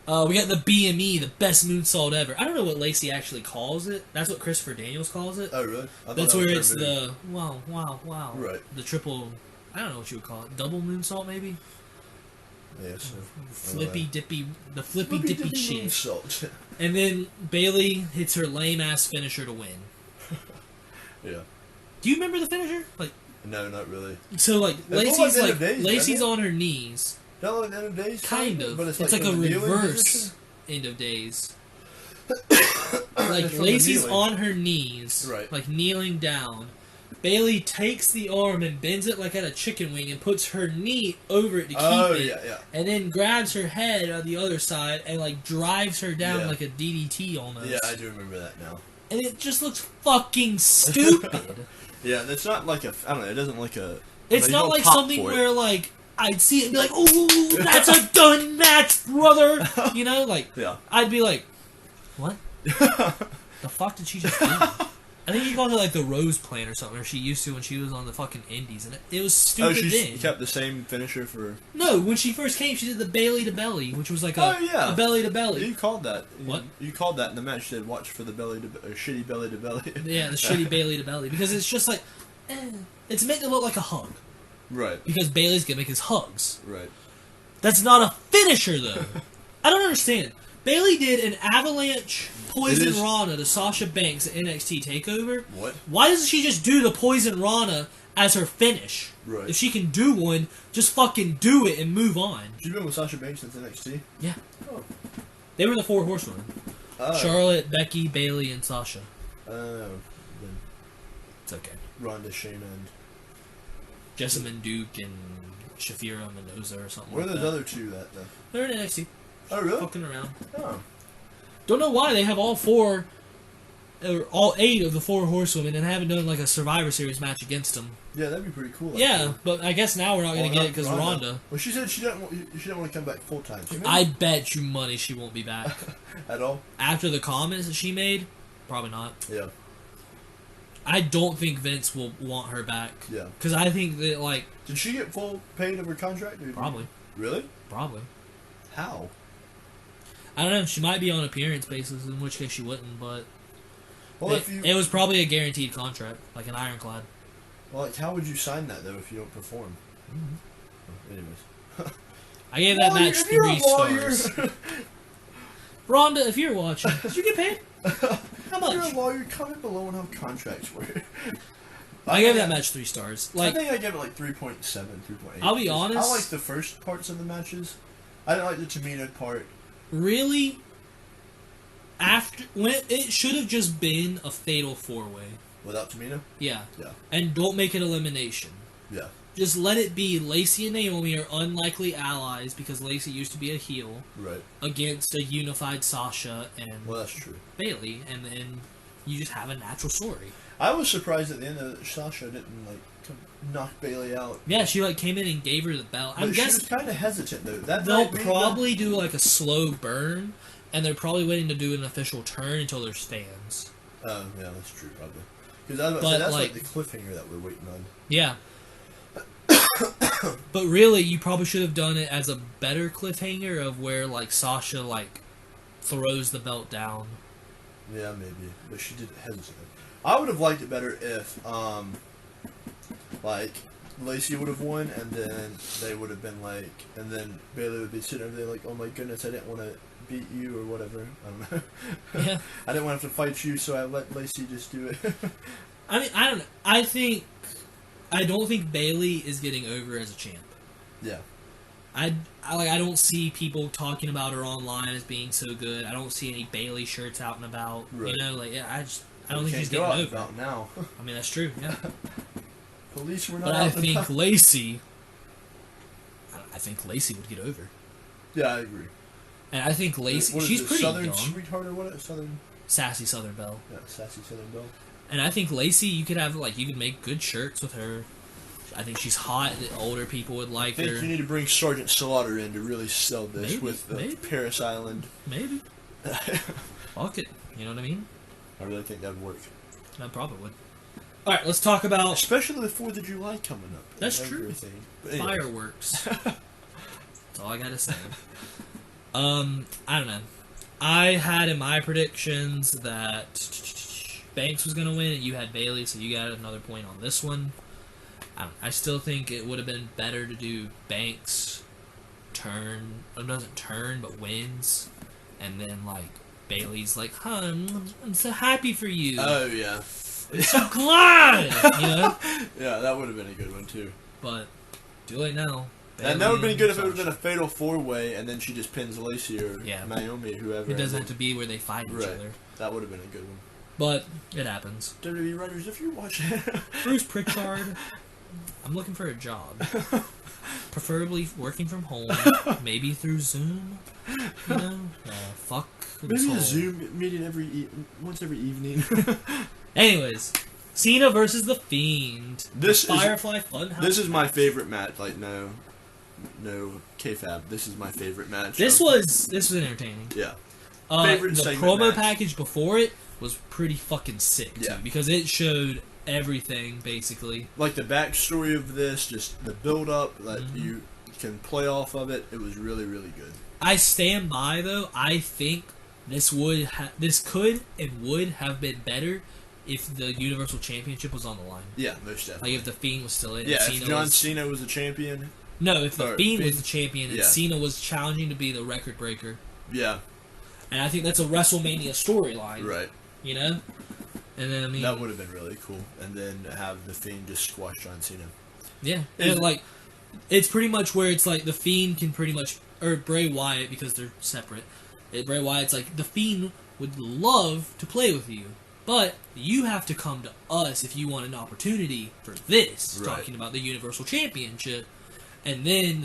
We got the BME, the best moonsault ever. I don't know what Lacey actually calls it. That's what Christopher Daniels calls it. Oh, really? That's where it's the wow. Right. The triple. I don't know what you would call it. Double moonsault, maybe. Yes. Flippy dippy shit. Moonsault. And then Bayley hits her lame ass finisher to win. Yeah. Do you remember the finisher? Like. No, not really. So like Lacey's on her knees. That like end of days? Kind of. But it's like a reverse end of days. Like Lacey's on her knees, right? Like kneeling down. Bayley takes the arm and bends it like at a chicken wing and puts her knee over it to keep it. Yeah. And then grabs her head on the other side and like drives her down like a DDT almost. Yeah, I do remember that now. And it just looks fucking stupid. Yeah, it's not like a. I don't know. It doesn't like a. It's not like something where like I'd see it and be like, "Ooh, that's a done match, brother." You know, like I'd be like, "What? The fuck did she just do?" I think he called it like the Rose Plan or something, or she used to when she was on the fucking Indies, and it was stupid. Oh, she kept the same finisher for. No, when she first came, she did the belly to belly, which was like a belly to belly. You called that. What? You called that in the match. You said watch for the shitty belly to belly. Yeah, the shitty belly to belly, because it's just like, it's meant to look like a hug. Right. Because Bayley's gimmick is hugs. Right. That's not a finisher, though. I don't understand. Bayley did an avalanche poison Rana to Sasha Banks at NXT TakeOver. What? Why doesn't she just do the poison Rana as her finish? Right. If she can do one, just fucking do it and move on. She's been with Sasha Banks since NXT? Yeah. Oh. They were the four horsewomen. Charlotte, Becky, Bayley, and Sasha. It's okay. Ronda, Shayna, and... Jessamine Duke and Shafira Mendoza or something Where like are that. those other two at, though? They're in NXT. Oh, really? Fucking around. Oh. Don't know why they have all four, or all 8 of the four horsewomen and haven't done like a Survivor Series match against them. Yeah, that'd be pretty cool. Yeah, but I guess now we're not going to get it because Ronda. Well, she said she didn't want to come back full time. I bet you money she won't be back. At all? After the comments that she made, probably not. Yeah. I don't think Vince will want her back. Yeah. Because I think that, like... Did she get full paid of her contract? Probably. Really? Probably. How? I don't know. She might be on appearance basis, in which case she wouldn't, but... Well, it was probably a guaranteed contract, like an ironclad. Well, like, how would you sign that, though, if you don't perform? Mm-hmm. Anyways. I gave that match 3 stars. Rhonda, if you're watching, did you get paid? How much? If you're a lawyer, comment below on how contracts work. I gave that match 3 stars. Like, I think I gave it like 3.7, 3.8. I'll be honest. I like the first parts of the matches. I didn't like the Tamina part. Really? It should have just been a fatal 4-way. Without Tamina? Yeah. Yeah. And don't make it elimination. Yeah. Just let it be Lacey and Naomi are unlikely allies because Lacey used to be a heel. Right. Against a unified Sasha and that's true. Bayley, and then you just have a natural story. I was surprised at the end that Sasha didn't knock Bayley out. Yeah, she came in and gave her the belt. But she was kind of hesitant though. They'll probably do like a slow burn, and they're probably waiting to do an official turn until there's fans. Yeah, that's true, probably. Because that's like the cliffhanger that we're waiting on. Yeah. But really, you probably should have done it as a better cliffhanger of where like Sasha throws the belt down. Yeah, maybe, but she did hesitate. I would have liked it better if Lacey would have won, and then they would have been and then Bayley would be sitting over there like, oh my goodness, I didn't want to beat you or whatever. I don't know. Yeah. I didn't want to have to fight you, so I let Lacey just do it. I mean, I don't know. I don't think Bayley is getting over as a champ. Yeah. I don't see people talking about her online as being so good. I don't see any Bayley shirts out and about. Right. You know, I don't think she's getting over out now. I mean, that's true. Yeah. Police were not. But I think Lacey would get over. Yeah, I agree. And I think Lacey, she's pretty Southern young. Sweetheart or what? Sassy Southern Belle. Yeah, Sassy Southern Belle. And I think Lacey, you could make good shirts with her. I think she's hot. The older people would like her. I think you need to bring Sergeant Slaughter in to really sell this with Paris Island. Maybe. Fuck it. You know what I mean? I really think that would work. That probably would. All right, let's talk about... Especially with 4th of July coming up. That's true. Anyway. Fireworks. That's all I got to say. I don't know. I had in my predictions that Banks was going to win, and you had Bayley, so you got another point on this one. I still think it would have been better to do Banks doesn't turn, but wins, and then, like, Bayley's like, I'm so happy for you. Oh, yeah. I'm so glad! You know? Yeah, that would have been a good one, too. But, too late now. And that would have been good if it would have been a fatal 4-way, and then she just pins Lacey or yeah. Naomi, whoever. It doesn't have to be where they fight each other. That would have been a good one. But, it happens. WWE writers, if you watch it. Bruce Pritchard, I'm looking for a job. Preferably working from home, maybe through Zoom. You know, fuck. Maybe a Zoom meeting once every evening. Anyways, Cena versus the Fiend. Firefly Funhouse. This is my favorite match. Like no kayfabe. This is my favorite match. This was entertaining. Yeah. Favorite the promo package before it was pretty fucking sick too, because it showed everything basically. Like the backstory of this, just the build up that you can play off of it. It was really, really good. I stand by though. I think this could and would have been better if the Universal Championship was on the line. Yeah, most definitely. Like if the Fiend was still in. Yeah, if John Cena was the champion. No, if the Fiend was the champion and Cena was challenging to be the record breaker. Yeah. And I think that's a WrestleMania storyline. Right. You know? And then, I mean, that would have been really cool. And then have the Fiend just squash John Cena. Yeah. And like, it's pretty much where it's like the Fiend can pretty much, or Bray Wyatt, because they're separate. Bray Wyatt's like, the Fiend would love to play with you, but you have to come to us if you want an opportunity for this. Right. Talking about the Universal Championship. And then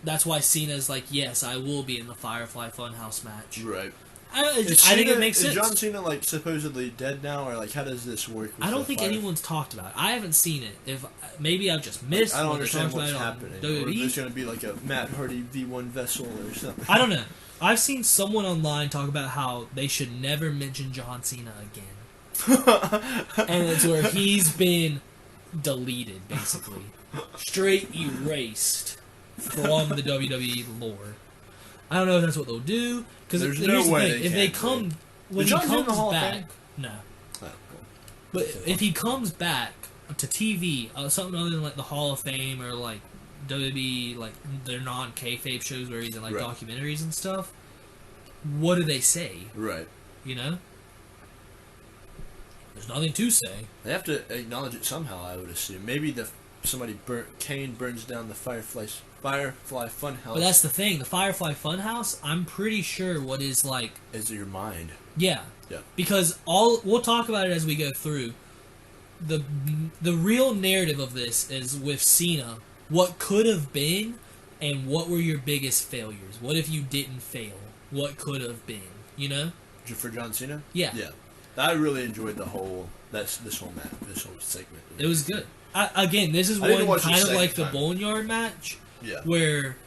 that's why Cena's like, yes, I will be in the Firefly Funhouse match. Right. I think it makes sense. Is John Cena like supposedly dead now, or like how does this work? With I don't think anyone's talked about it. I haven't seen it. If maybe I've just missed. I don't understand what's happening. Or if there's going to be like a Matt Hardy V1 vessel or something. I don't know. I've seen someone online talk about how they should never mention John Cena again, and it's where he's been deleted, basically, straight erased from the WWE lore. I don't know if that's what they'll do. Because there's no way if they come when he comes back, no. But if he comes back to TV, something other than like the Hall of Fame or like WWE, like their non-kayfabe shows where he's in like documentaries and stuff, what do they say? Right. You know, there's nothing to say. They have to acknowledge it somehow. I would assume maybe Kane burns down the Firefly Funhouse. But that's the thing. The Firefly Funhouse, I'm pretty sure what is like... Is your mind. Yeah. Yeah. Because we'll talk about it as we go through. The real narrative of this is with Cena. What could have been and what were your biggest failures? What if you didn't fail? What could have been? You know? For John Cena? Yeah. Yeah. I really enjoyed this whole segment. It was good. Again, this is one kind of like the Boneyard match. Yeah. Where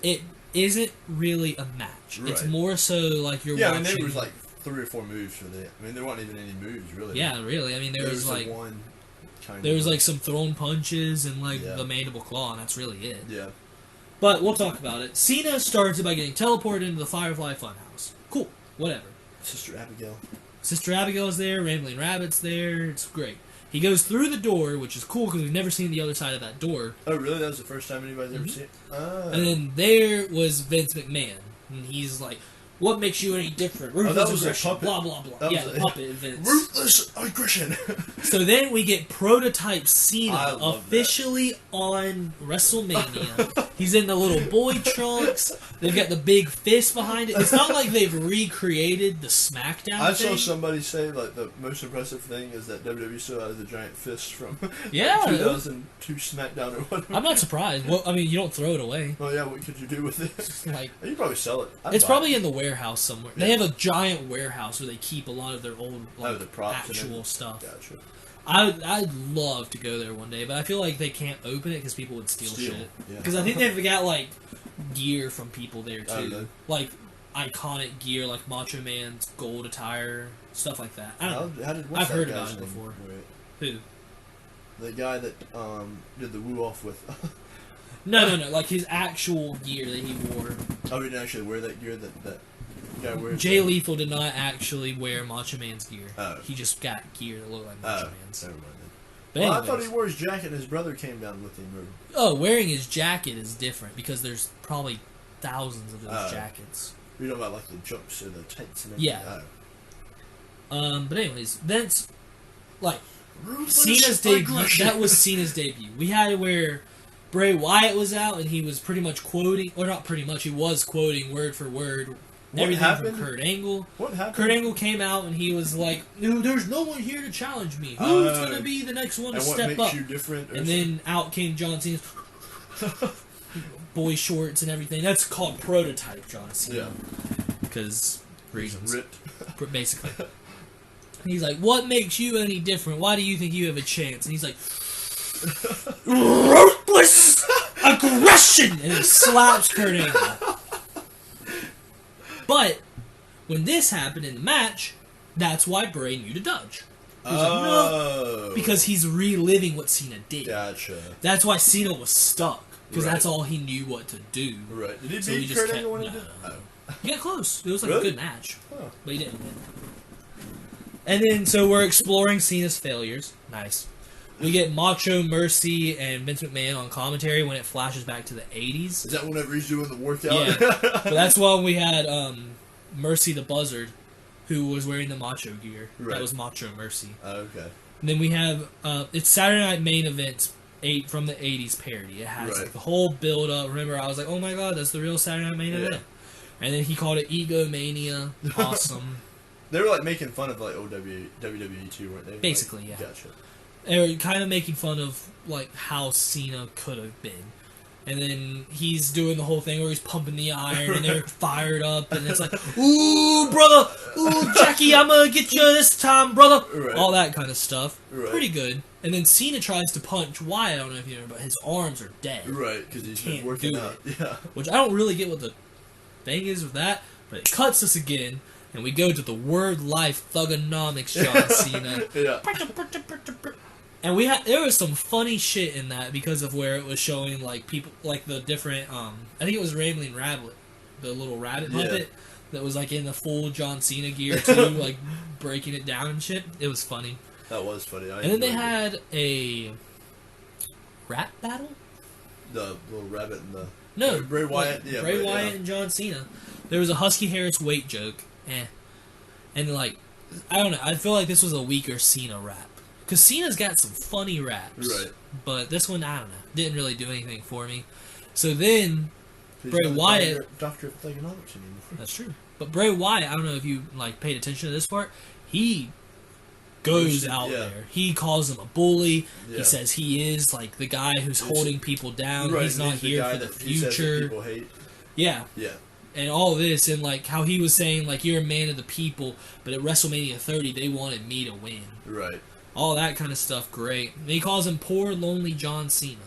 it isn't really a match. Right. It's more so like you're watching... Yeah, there was like 3 or 4 moves for the... I mean, there weren't even any moves, really. Yeah, really. I mean, there was like... one there was like some thrown punches and like the mandible claw, and that's really it. Yeah. But we'll talk about it. Cena starts it by getting teleported into the Firefly Funhouse. Cool. Whatever. Sister Abigail's there. Rambling Rabbit's there. It's great. He goes through the door, which is cool because we've never seen the other side of that door. Oh, really? That was the first time anybody's ever seen it? Oh. And then there was Vince McMahon. And he's like, what makes you any different? Ruthless aggression, blah, blah, blah. Puppet Vince. Ruthless aggression. So then we get prototype Cena officially on WrestleMania. He's in the little boy trunks. They've got the big fist behind it. It's not like they've recreated the SmackDown I saw somebody say like the most impressive thing is that WWE still has the giant fist from 2002 SmackDown or whatever. I'm not surprised. Well, I mean, you don't throw it away. Oh yeah, what could you do with it? Like, you probably sell it. It's probably in the warehouse somewhere. Yeah. They have a giant warehouse where they keep a lot of their old like, the props actual stuff. Gotcha. I'd love to go there one day, but I feel like they can't open it because people would steal shit. Because I think they've got like gear from people there too, like iconic gear, like Macho Man's gold attire, stuff like that. I don't know. I've heard about it before. Who? The guy that did the woo off with. No. Like his actual gear that he wore. Oh, he didn't actually wear that gear that guy wears? Jay Lethal did not actually wear Macho Man's gear. Oh. He just got gear that looked like Macho Man's. Never mind then. But well, I thought he wore his jacket and his brother came down with him. Oh, wearing his jacket is different because there's probably thousands of those jackets. You know about like the jumps or the tights and everything? Yeah. But anyways, that's like Ruthless Cena's debut. aggression. That was Cena's debut. We had it where Bray Wyatt was out and he was pretty much quoting, or not pretty much, he was quoting word for word everything from Kurt Angle. What happened? Kurt Angle came out and he was like, "No, there's no one here to challenge me. Who's gonna be the next one to step what makes up?" You different? And then out came John Cena's boy shorts and everything. That's called prototype John Cena. Yeah. Because reasons. Ripped. Basically. And he's like, "What makes you any different? Why do you think you have a chance?" And he's like, "Ruthless aggression!" And he slaps Kurt Angle. But when this happened in the match, that's why Bray knew to dodge. He was like, "No," because he's reliving what Cena did. Gotcha. That's why Cena was stuck, because that's all he knew what to do. Right. Did he So beat Kurt Angle when he did? No. He got close. It was like Really? a good match, Huh. but he didn't win. And then, so we're exploring Cena's failures. Nice. We get Macho, Mercy, and Vince McMahon on commentary when it flashes back to the 80s. Is that whenever he's doing the workout? Yeah. But that's when we had Mercy the Buzzard, who was wearing the Macho gear. Right. That was Macho Mercy. Okay. And then we have, it's Saturday Night Main Event from the 80s parody. It has like the whole build up. Remember, I was like, "Oh my god, that's the real Saturday Night Main Event." And then he called it Egomania. Awesome. They were like making fun of like WWE too, weren't they? Basically, like, yeah. Gotcha. They were kind of making fun of like how Cena could have been. And then he's doing the whole thing where he's pumping the iron and they're fired up and it's like, "Ooh, brother! Ooh, Jackie, I'm gonna get you this time, brother!" Right. All that kind of stuff. Right. Pretty good. And then Cena tries to punch Wyatt, I don't know if you remember, but his arms are dead. Right, because he's Can't been working do out. it. Yeah. Which I don't really get what the thing is with that, but it cuts us again, and we go to the word life thugonomics John Cena. Yeah. And there was some funny shit in that because of where it was showing like people like the different I think it was Rambling Rabbit, the little rabbit puppet that was like in the full John Cena gear too, like breaking it down and shit. It was funny. That was funny. And then they had a rap battle? The little rabbit and the No, Bray Wyatt, like, Bray Wyatt and John Cena. There was a Husky Harris weight joke, and like I don't know. I feel like this was a weaker Cena rap because Cena's got some funny raps, right? But this one, I don't know, didn't really do anything for me. So then Bray Wyatt, Doctor of Thugonomics anymore. That's true. But Bray Wyatt, I don't know if you like paid attention to this part. He goes out there. He calls him a bully. Yeah. He says he is like the guy who's holding people down. Right, he's not here for the future. People hate. Yeah. Yeah. And all this, and like how he was saying, like, you're a man of the people, but at WrestleMania 30, they wanted me to win. Right. All that kind of stuff, great. And he calls him poor, lonely John Cena.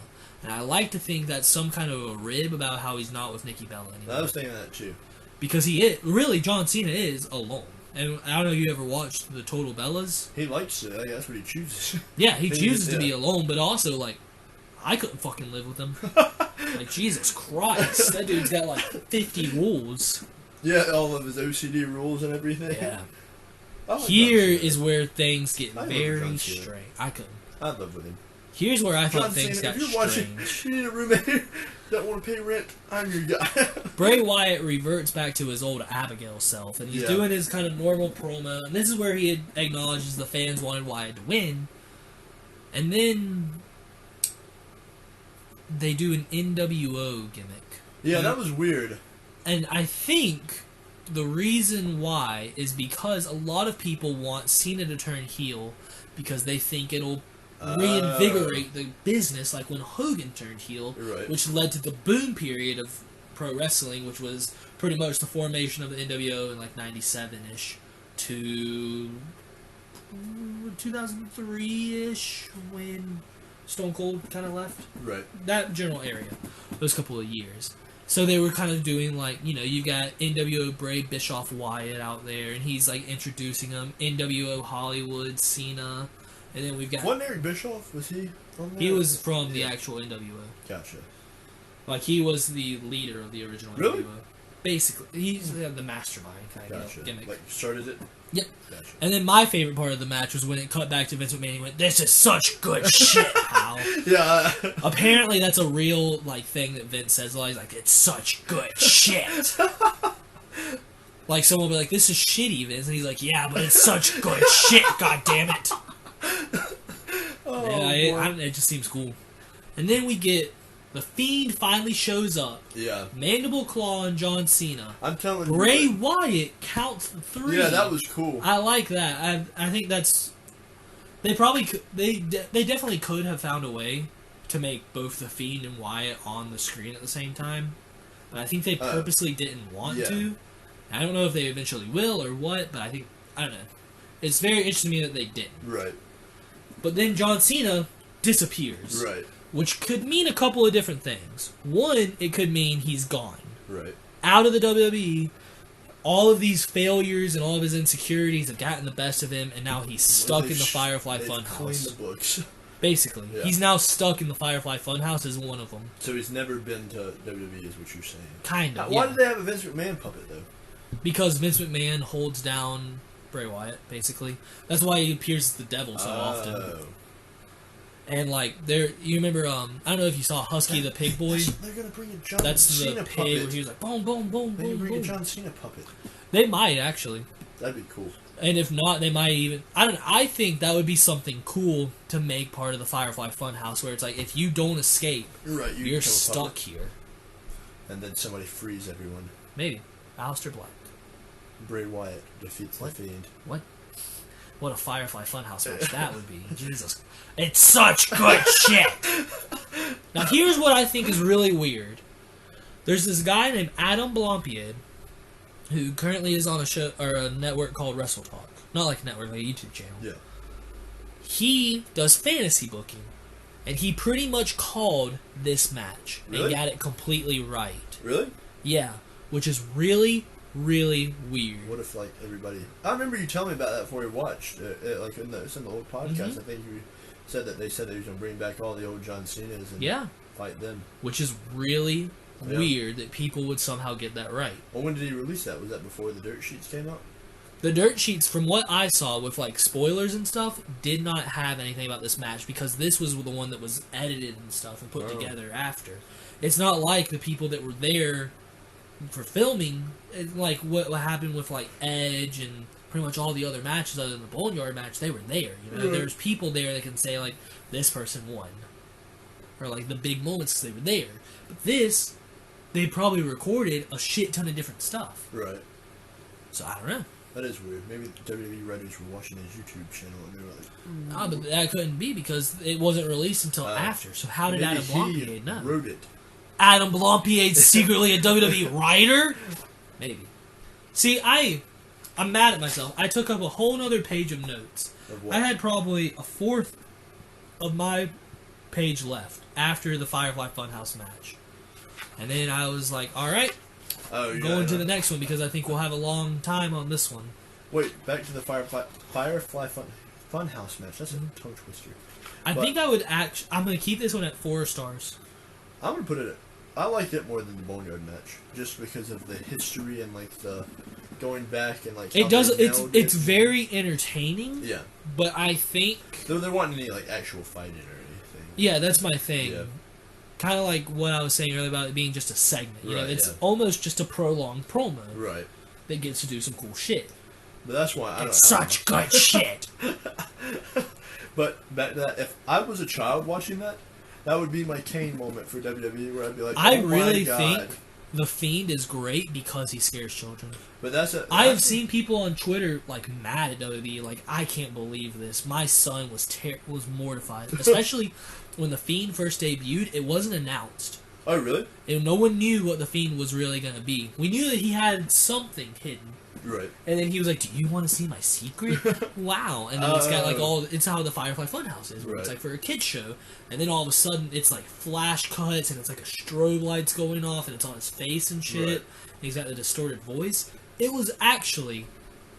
And I like to think that's some kind of a rib about how he's not with Nikki Bella anymore. I was thinking that too. Because he is, really, John Cena is alone. And I don't know if you ever watched the Total Bellas. He likes it. That's what he chooses. Yeah, he chooses to be alone, but also, like, I couldn't fucking live with him. Like, Jesus Christ. That dude's got, like, 50 rules. Yeah, all of his OCD rules and everything. Yeah. Like Here is where things get very strange. I couldn't. I'd live with him. Here's where I thought John things Cena, got if you're strange. Watching, you need a roommate that want to pay rent, I'm your guy. Bray Wyatt reverts back to his old Abigail self, and he's doing his kind of normal promo, and this is where he acknowledges the fans wanted Wyatt to win. And then they do an NWO gimmick. Yeah, that was weird. And I think the reason why is because a lot of people want Cena to turn heel because they think it'll reinvigorate the business, like when Hogan turned heel, which led to the boom period of pro wrestling, which was pretty much the formation of the NWO in like 97-ish to 2003-ish when Stone Cold kind of left. Right. That general area. Those couple of years. So they were kind of doing like, you know, you got NWO Bray Bischoff Wyatt out there, and he's like introducing them. NWO Hollywood Cena. And then we've got... Wasn't Eric Bischoff? Was he from that? He was from the actual NWO. Gotcha. Like, he was the leader of the original Really? NWO. Basically, he's the mastermind kind of Gotcha. gimmick. Like, started it? Yep. Gotcha. And then my favorite part of the match was when it cut back to Vince McMahon and he went, "This is such good shit, pal." Yeah. Apparently that's a real, like, thing that Vince says. He's like, "It's such good shit." Like, someone will be like, "This is shitty, Vince." And he's like, "Yeah, but it's such good shit, god damn it." Oh, it just seems cool. And then we get the Fiend finally shows up. Yeah. Mandible Claw and John Cena. I'm telling you. Bray Wyatt counts 3. Yeah, that was cool. I like that. I think that's... They probably could, they definitely could have found a way to make both the Fiend and Wyatt on the screen at the same time. But I think they purposely didn't want to. I don't know if they eventually will or what, but I don't know. It's very interesting to me that they didn't. Right. But then John Cena disappears. Right. Which could mean a couple of different things. One, it could mean he's gone. Right. Out of the WWE. All of these failures and all of his insecurities have gotten the best of him, and now he's stuck in the Firefly Funhouse. Cleaned the books. Basically. Yeah. He's now stuck in the Firefly Funhouse as one of them. So he's never been to WWE, is what you're saying. Kind of, Why did they have a Vince McMahon puppet, though? Because Vince McMahon holds down Bray Wyatt, basically. That's why he appears as the devil so often. And, like, you remember, I don't know if you saw Husky the Pig Boy. They're going to bring a John That's Cena the pig puppet. where he was like, boom, boom, boom, They boom, bring boom. a John Cena puppet. They might, actually. That'd be cool. And if not, they might even... I think that would be something cool to make part of the Firefly Funhouse, where it's like, if you don't escape, right, you're stuck here. And then somebody frees everyone. Maybe. Alistair Black. Bray Wyatt defeats the Fiend. What a Firefly Funhouse match that would be. Jesus. It's such good shit! Now, here's what I think is really weird. There's this guy named Adam Blompied, who currently is on a show or a network called Wrestle Talk. Not like a network, like a YouTube channel. Yeah. He does fantasy booking. And he pretty much called this match. Really? And got it completely right. Really? Yeah. Which is really, really weird. What if, like, everybody... I remember you telling me about that before we watched. Like, it's in the old podcast. I think you said that they said that he was going to bring back all the old John Cenas and fight them. Which is really weird that people would somehow get that right. Well, when did he release that? Was that before the dirt sheets came out? The dirt sheets, from what I saw with, like, spoilers and stuff, did not have anything about this match because this was the one that was edited and stuff and put together after. It's not like the people that were there for filming, like what happened with, like, Edge and pretty much all the other matches other than the Boneyard match. They were there, you know. There's people there that can say, like, this person won, or like the big moments because they were there. But this, they probably recorded a shit ton of different stuff. Right. So I don't know. That is weird. Maybe WWE writers were watching his YouTube channel and they were like, "Ah, but that couldn't be because it wasn't released until after. So how did Adam Blompied know? Wrote it. Adam Blompied's secretly a WWE writer? Maybe. See, I'm mad at myself. I took up a whole nother page of notes. I had probably a fourth of my page left after the Firefly Funhouse match. And then I was like, alright, going to the next one because I think we'll have a long time on this one. Wait, back to the Firefly Funhouse match. That's a tongue twister. I think I would I'm going to keep this one at 4 stars. I'm going to put it at... I liked it more than the Boneyard match, just because of the history and, like, the going back and, like... It's very entertaining. Yeah. But I think... There wasn't any, like, actual fighting or anything. Yeah, that's my thing. Yeah. Kind of like what I was saying earlier about it being just a segment. You know, it's almost just a prolonged promo. Right. That gets to do some cool shit. But that's why it's such good shit. But back to that, if I was a child watching that, that would be my Kane moment for WWE, where I'd be like, "Oh I really think the Fiend is great because he scares children." But I have seen people on Twitter like mad at WWE, like, "I can't believe this. My son was mortified." Especially when the Fiend first debuted, it wasn't announced. Oh, really? And no one knew what the Fiend was really going to be. We knew that he had something hidden. Right. And then he was like, "Do you want to see my secret?" Wow. And then it's got like it's how the Firefly Funhouse is, where it's like for a kid's show. And then all of a sudden it's like flash cuts and it's like a strobe lights going off and it's on his face and shit. And he's got the distorted voice. It was actually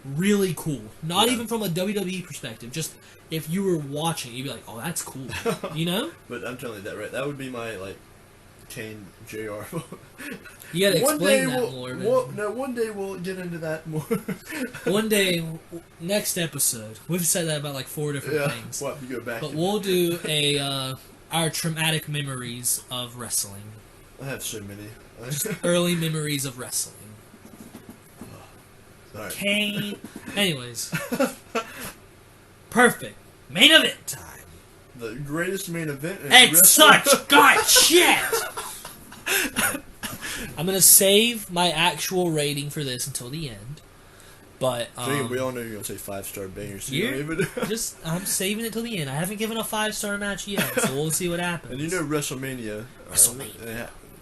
really cool. Not even from a WWE perspective, just if you were watching, you'd be like, "Oh, that's cool." You know? But I'm telling you that, right? That would be my, like, Kane Jr. You gotta explain that more. One day we'll get into that more. One day, next episode, we've said that about like 4 different things. We'll have to go back. But we'll do our traumatic memories of wrestling. I have so many. Early memories of wrestling. Right. Kane. Anyways. Perfect. Main event time. The greatest main event in It's such good shit! I'm going to save my actual rating for this until the end. But, we all know you're going to say 5-star bangers. I'm saving it till the end. I haven't given a 5-star match yet, so we'll see what happens. And you know WrestleMania.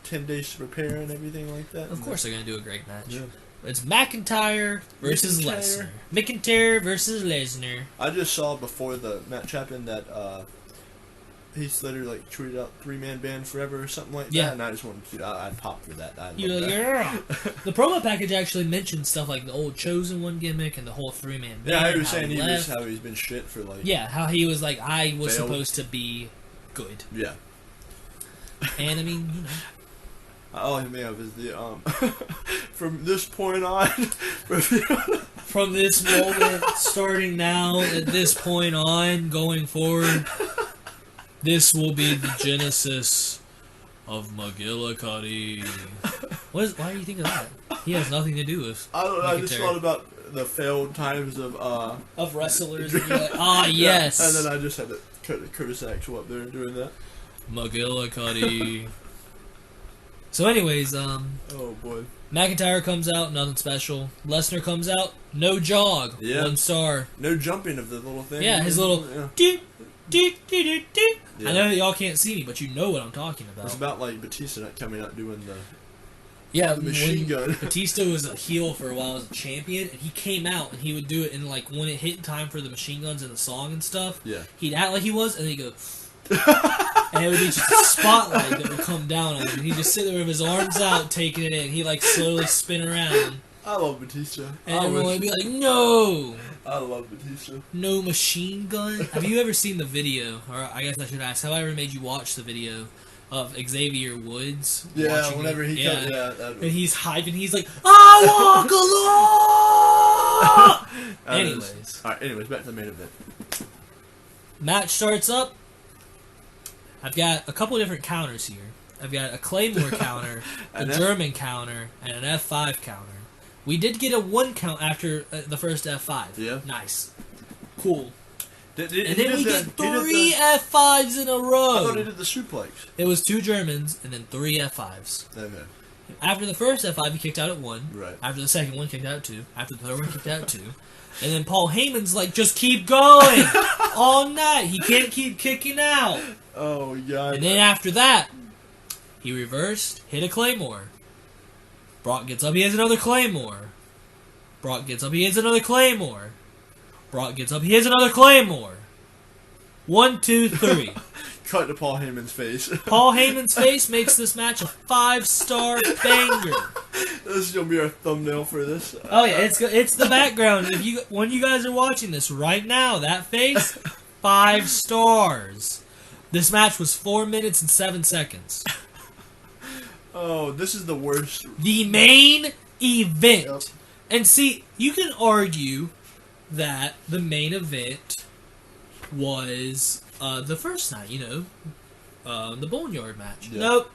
10 days to prepare and everything like that. Of course they're going to do a great match. Yeah. It's McIntyre versus Lesnar. McIntyre versus Lesnar. I just saw before the match happened that Heath Slater like tweeted out 3-man band forever or something like that, and I just wanted to. I'd pop for that. The promo package actually mentioned stuff like the old Chosen One gimmick and the whole 3-man band. Yeah, he was saying how he's been shit for like. Yeah, how he was like I was supposed to be good. Yeah. And I mean, you know. All I may have is the from this point on. From this moment, starting now, at this point on, going forward, this will be the genesis of McGillicuddy. Why do you think of that? He has nothing to do with. I don't know. I just thought about the failed times of wrestlers. And you're like, yes. And then I just had to cut Curtis Axel up there and doing that. McGillicuddy. So anyways, oh boy. McIntyre comes out, nothing special. Lesnar comes out, no jog, 1 star. No jumping of the little thing. Yeah, his little doot, doot, doot, doot, doot. I know that y'all can't see me, but you know what I'm talking about. It's about like Batista not coming out doing the machine gun. Batista was a heel for a while as a champion, and he came out and he would do it, and like when it hit time for the machine guns in the song and stuff, he'd act like he was, and then he'd go. And it would be just a spotlight that would come down on him. And he'd just sit there with his arms out, taking it in. He'd like slowly spin around. I love Batista. And everyone would be like, no! I love Batista. No machine gun? Have you ever seen the video? Or I guess I should ask, have I ever made you watch the video of Xavier Woods? Yeah, whenever he comes, and he's hyping, he's like, I walk alone! Anyways, back to the main event. Match starts up. I've got a couple of different counters here. I've got a Claymore counter, a German counter, and an F5 counter. We did get a 1 count after the first F5. Yeah. Nice. Cool. And then we get 3 F5s in a row. I thought he did the suplex. It was 2 Germans and then 3 F5s. Okay. After the first F5, he kicked out at 1. Right. After the second one, kicked out at 2. After the third one, kicked out at 2. And then Paul Heyman's like, just keep going all night. He can't keep kicking out. Oh, God. And then after that, he reversed, hit a Claymore. Brock gets up, he has another Claymore. Brock gets up, he hits another Claymore. Brock gets up, he hits another Claymore. 1, 2, 3. Cut to Paul Heyman's face. Paul Heyman's face makes this match a 5-star banger. This is gonna be our thumbnail for this. Oh yeah, it's the background. When you guys are watching this right now, that face, 5 stars. This match was 4 minutes and 7 seconds. Oh, this is the worst. The main event. Yep. And see, you can argue that the main event was the first night, the Boneyard match. Yeah. Nope.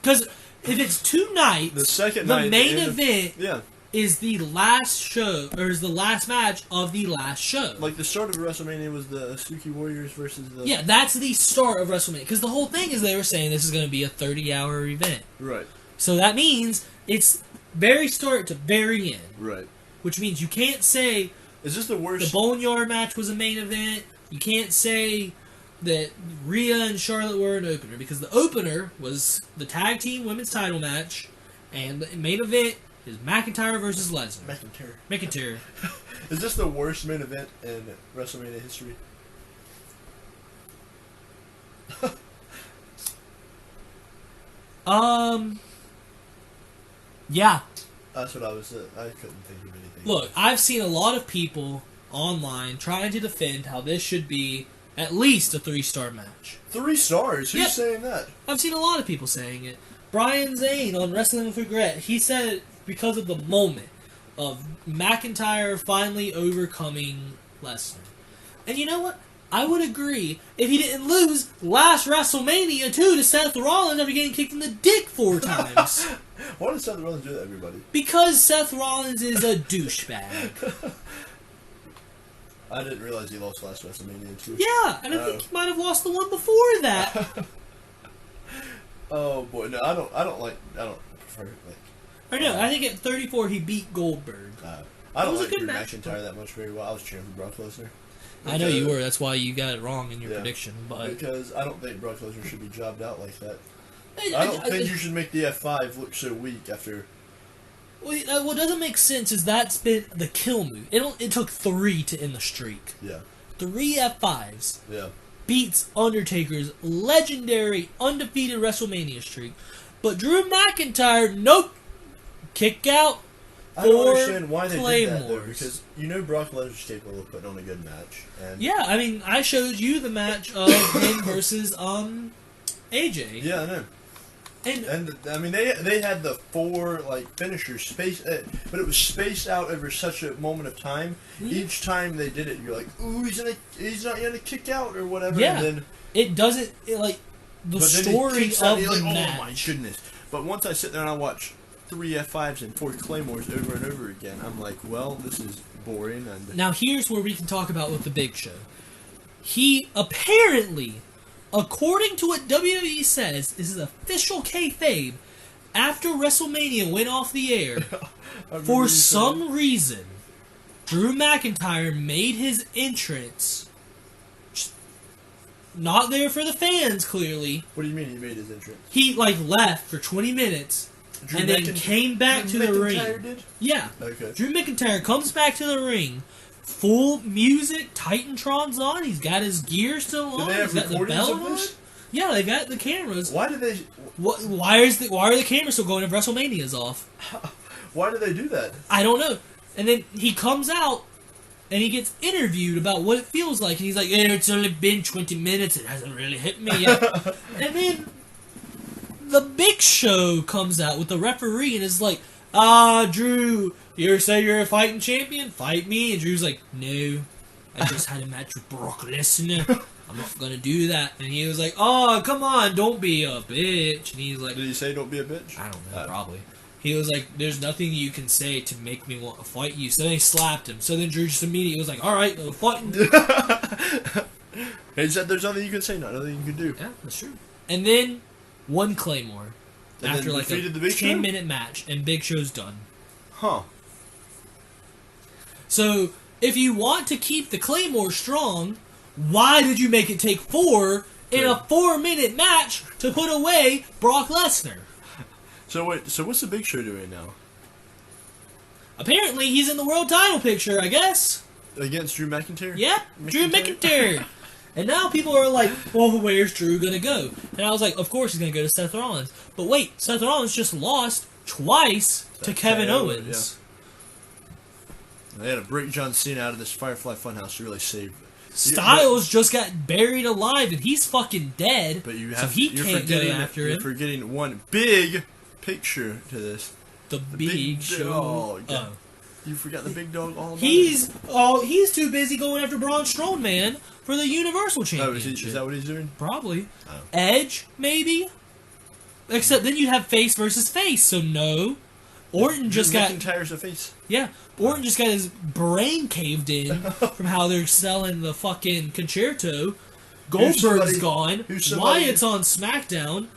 Because if it's 2 nights, the main event is the last show, or is the last match of the last show. Like the start of WrestleMania was the Suzuki Warriors versus the... Yeah, that's the start of WrestleMania. Because the whole thing is they were saying this is going to be a 30-hour event. Right. So that means it's very start to very end. Right. Which means you can't say... Is this the worst... The Boneyard match was a main event. You can't say that Rhea and Charlotte were an opener. Because the opener was the tag team women's title match. And the main event is McIntyre versus Lesnar. McIntyre. Is this the worst main event in WrestleMania history? Yeah. That's what I was. I couldn't think of anything. Look, I've seen a lot of people online trying to defend how this should be At least a 3-star match. 3 stars? Who's saying that? I've seen a lot of people saying it. Brian Zane on Wrestling with Regret, he said it because of the moment of McIntyre finally overcoming Lesnar. And you know what? I would agree if he didn't lose last WrestleMania too to Seth Rollins after getting kicked in the dick 4 times. Why does Seth Rollins do that, everybody? Because Seth Rollins is a douchebag. I didn't realize he lost last WrestleMania too. Yeah, and I think he might have lost the one before that. Oh boy, no, I don't prefer like. Or no, I think at 34 he beat Goldberg. I don't like Drew McIntyre that much very well. I was cheering for Brock Lesnar. I know you were. That's why you got it wrong in your prediction. But because I don't think Brock Lesnar should be jobbed out like that. I don't think you should make the F5 look so weak after. What doesn't make sense is that's been the kill move. It took 3 to end the streak. Yeah. 3 F5s. Yeah. Beats Undertaker's legendary undefeated WrestleMania streak. But Drew McIntyre, nope. Kick out. I don't understand why they did that, though, because you know Brock Lesnar's capable of putting on a good match. And yeah, I mean, I showed you the match of him versus AJ. Yeah, I know. And I mean, they had the 4 finishers spaced, but it was spaced out over such a moment of time. Mm-hmm. Each time they did it, you're like, "Ooh, he's not gonna kick out or whatever." Yeah, and then, it doesn't the story of the match. Oh my goodness! But once I sit there and I watch 3 F5s and 4 Claymores over and over again, I'm like, well, this is boring. And now here's where we can talk about with the Big Show. He apparently, according to what WWE says, this is official kayfabe, after WrestleMania went off the air, for some reason, Drew McIntyre made his entrance. Not there for the fans, clearly. What do you mean he made his entrance? He, left for 20 minutes, and then came back to the ring. Did? Yeah. Okay. Drew McIntyre comes back to the ring. Full music, Titantron's on. He's got his gear still on. Do they have He's got the belt of this? on. Yeah, they got the cameras. Why did they? Why are the cameras still going if WrestleMania's off? Why do they do that? I don't know. And then he comes out and he gets interviewed about what it feels like, and he's like, "It's only been 20 minutes. It hasn't really hit me yet." And then the Big Show comes out with the referee and is like, Drew, you say you're a fighting champion? Fight me. And Drew's like, no, I just had a match with Brock Lesnar. I'm not going to do that. And he was like, oh, come on, don't be a bitch. And he's like... Did he say don't be a bitch? I don't know, probably. He was like, there's nothing you can say to make me want to fight you. So then he slapped him. So then Drew just immediately was like, all right, fighting. He said there's nothing you can say, nothing you can do. Yeah, that's true. And then... 1 Claymore. And after a 10-minute match, and Big Show's done. Huh. So, if you want to keep the Claymore strong, why did you make it take 4 in a 4-minute match to put away Brock Lesnar? So what's the Big Show doing now? Apparently, he's in the world title picture, I guess. Against Drew McIntyre? Yeah, Drew McIntyre. And now people are like, well, where's Drew going to go? And I was like, of course he's going to go to Seth Rollins. But wait, Seth Rollins just lost twice to Kevin Owens. Yeah. They had to break John Cena out of this Firefly Funhouse to really save it. Styles just got buried alive, and he's fucking dead, but you so he can't go after him. You're forgetting one big picture to this. The big Show. Oh. You forgot the big dog all about He's too busy going after Braun Strowman for the Universal Championship. Is that what he's doing? Probably. Oh. Edge, maybe? Except then you'd have face versus face, so no. Orton just got... McIntyre's a face. Yeah. Orton just got his brain caved in from how they're selling the fucking concerto. Goldberg's gone. Wyatt's on SmackDown.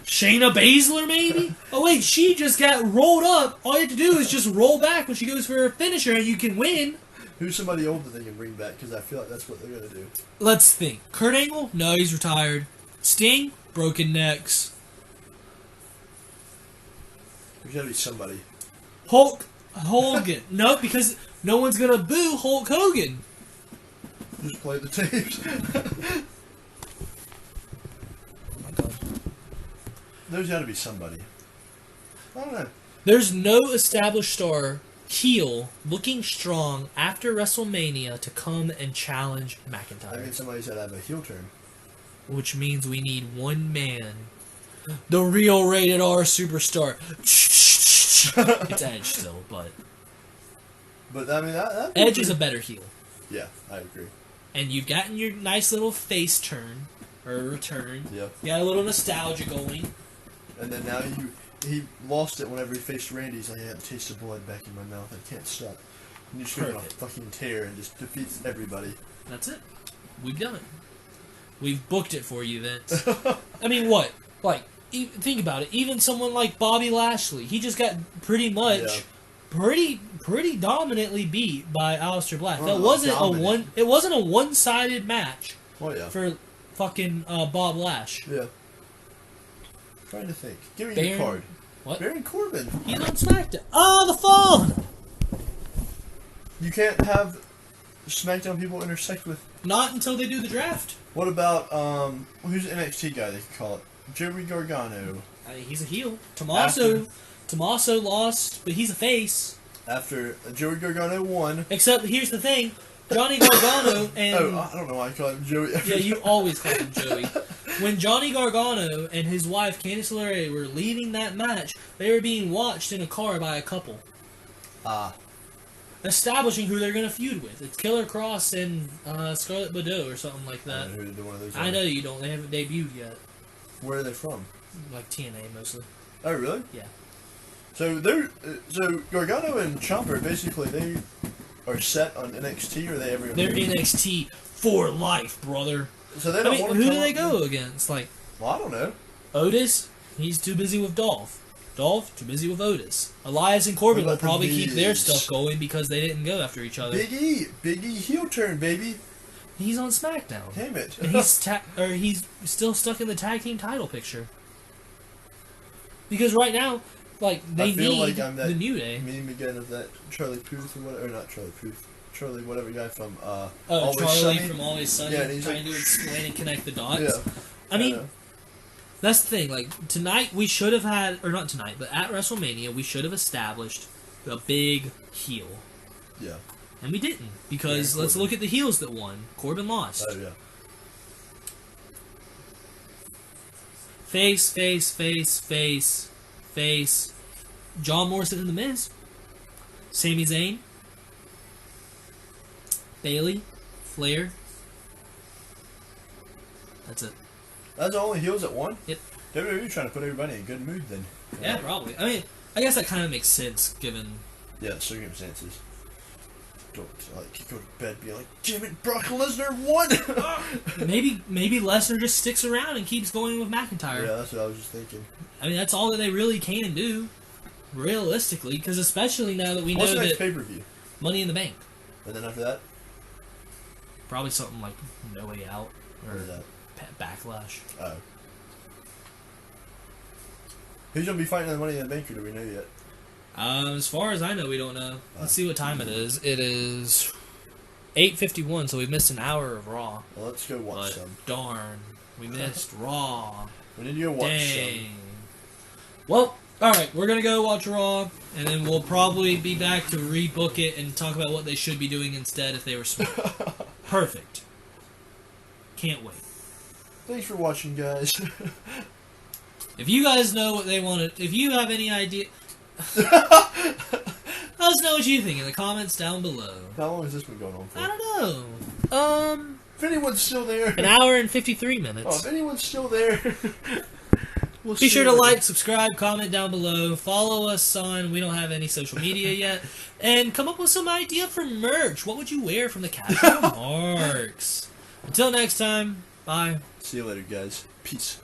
Shayna Baszler, maybe? Oh, wait, she just got rolled up. All you have to do is just roll back when she goes for her finisher, and you can win. Who's somebody old that they can bring back? Because I feel like that's what they're going to do. Let's think. Kurt Angle? No, he's retired. Sting? Broken necks. There's got to be somebody. Hulk Hogan. No, because no one's going to boo Hulk Hogan. Just play the tapes. There's got to be somebody. I don't know. There's no established star heel looking strong after WrestleMania to come and challenge McIntyre. I mean, somebody's got to have a heel turn. Which means we need one man. The real rated R superstar. It's Edge still, but... But, I mean, that Edge is a better heel. Yeah, I agree. And you've gotten your nice little face turn, or return. Yeah. You got a little nostalgia going. And then now he lost it whenever he faced Randy. He's like, I have a taste of blood back in my mouth. I can't stop. And you just go on a fucking tear and just defeats everybody. That's it. We've done it. We've booked it for you, Vince. I mean, what? Like, think about it. Even someone like Bobby Lashley, he just got pretty much, pretty dominantly beat by Alistair Black. That wasn't It wasn't a one-sided match. Oh yeah. For fucking Bob Lash. Yeah. Trying to think. Give me your card. What? Baron Corbin. He's on SmackDown. Oh, the phone! You can't have SmackDown people intersect with... Not until they do the draft. What about, who's the NXT guy they could call it? Joey Gargano. I mean, he's a heel. Tommaso lost, but he's a face. After Joey Gargano won. Except, here's the thing. Johnny Gargano and... Oh, I don't know why I call him Joey. Yeah, you always call him Joey. When Johnny Gargano and his wife, Candice LeRae, were leaving that match, they were being watched in a car by a couple. Establishing who they're going to feud with. It's Killer Cross and Scarlett Bordeaux or something like that. I don't know who one of those I know you don't. They haven't debuted yet. Where are they from? Like TNA, mostly. Oh, really? Yeah. So Gargano and Ciampa, basically, they are set on NXT, or are they every... They're NXT for life, brother. So they don't want to who do they go against? Like, well, I don't know. Otis, he's too busy with Dolph. Dolph, too busy with Otis. Elias and Corbin will probably keep their stuff going because they didn't go after each other. Big E heel turn, baby. He's on SmackDown. Damn it. And he's still stuck in the tag team title picture. Because right now, like, they need the New Day. Meme again of that Charlie Puth or whatever, or not Charlie Puth. Charlie, whatever guy from Charlie from Always Sunny, yeah, and he's trying to explain and connect the dots. Yeah, I mean, that's the thing. Like, tonight we should have had, or not tonight, but at WrestleMania we should have established a big heel. Yeah. And we didn't, because let's look at the heels that won. Corbin lost. Oh yeah. Face. John Morrison and The Miz. Sami Zayn. Bayley, Flair. That's it. That's the only heels that won? Yep. WWE trying to put everybody in a good mood then. Yeah, probably. I mean, I guess that kind of makes sense given... Yeah, circumstances. Don't, like, go to bed being like, damn it, Brock Lesnar won! maybe Lesnar just sticks around and keeps going with McIntyre. Yeah, that's what I was just thinking. I mean, that's all that they really can do, realistically, because especially now that we know What's the next that... pay-per-view? Money in the Bank. And then after that? Probably something like No Way Out or that? Backlash. Oh. Who's gonna be fighting the Money in the Bank, or do we know yet? As far as I know, we don't know. Let's see what time it is. It is 8:51, so we missed an hour of Raw. Well, let's go watch some. Darn, we missed Raw. We need to go watch some. Well, alright, we're going to go watch Raw, and then we'll probably be back to rebook it and talk about what they should be doing instead if they were smart. Perfect. Can't wait. Thanks for watching, guys. If you guys know what they want to... If you have any idea... Let us know what you think in the comments down below. How long has this been going on for? I don't know. If anyone's still there... An hour and 53 minutes. Oh, if anyone's still there... Be sure to like, subscribe, comment down below. Follow us on... We don't have any social media yet. And come up with some idea for merch. What would you wear from the casual marks? Until next time, bye. See you later, guys. Peace.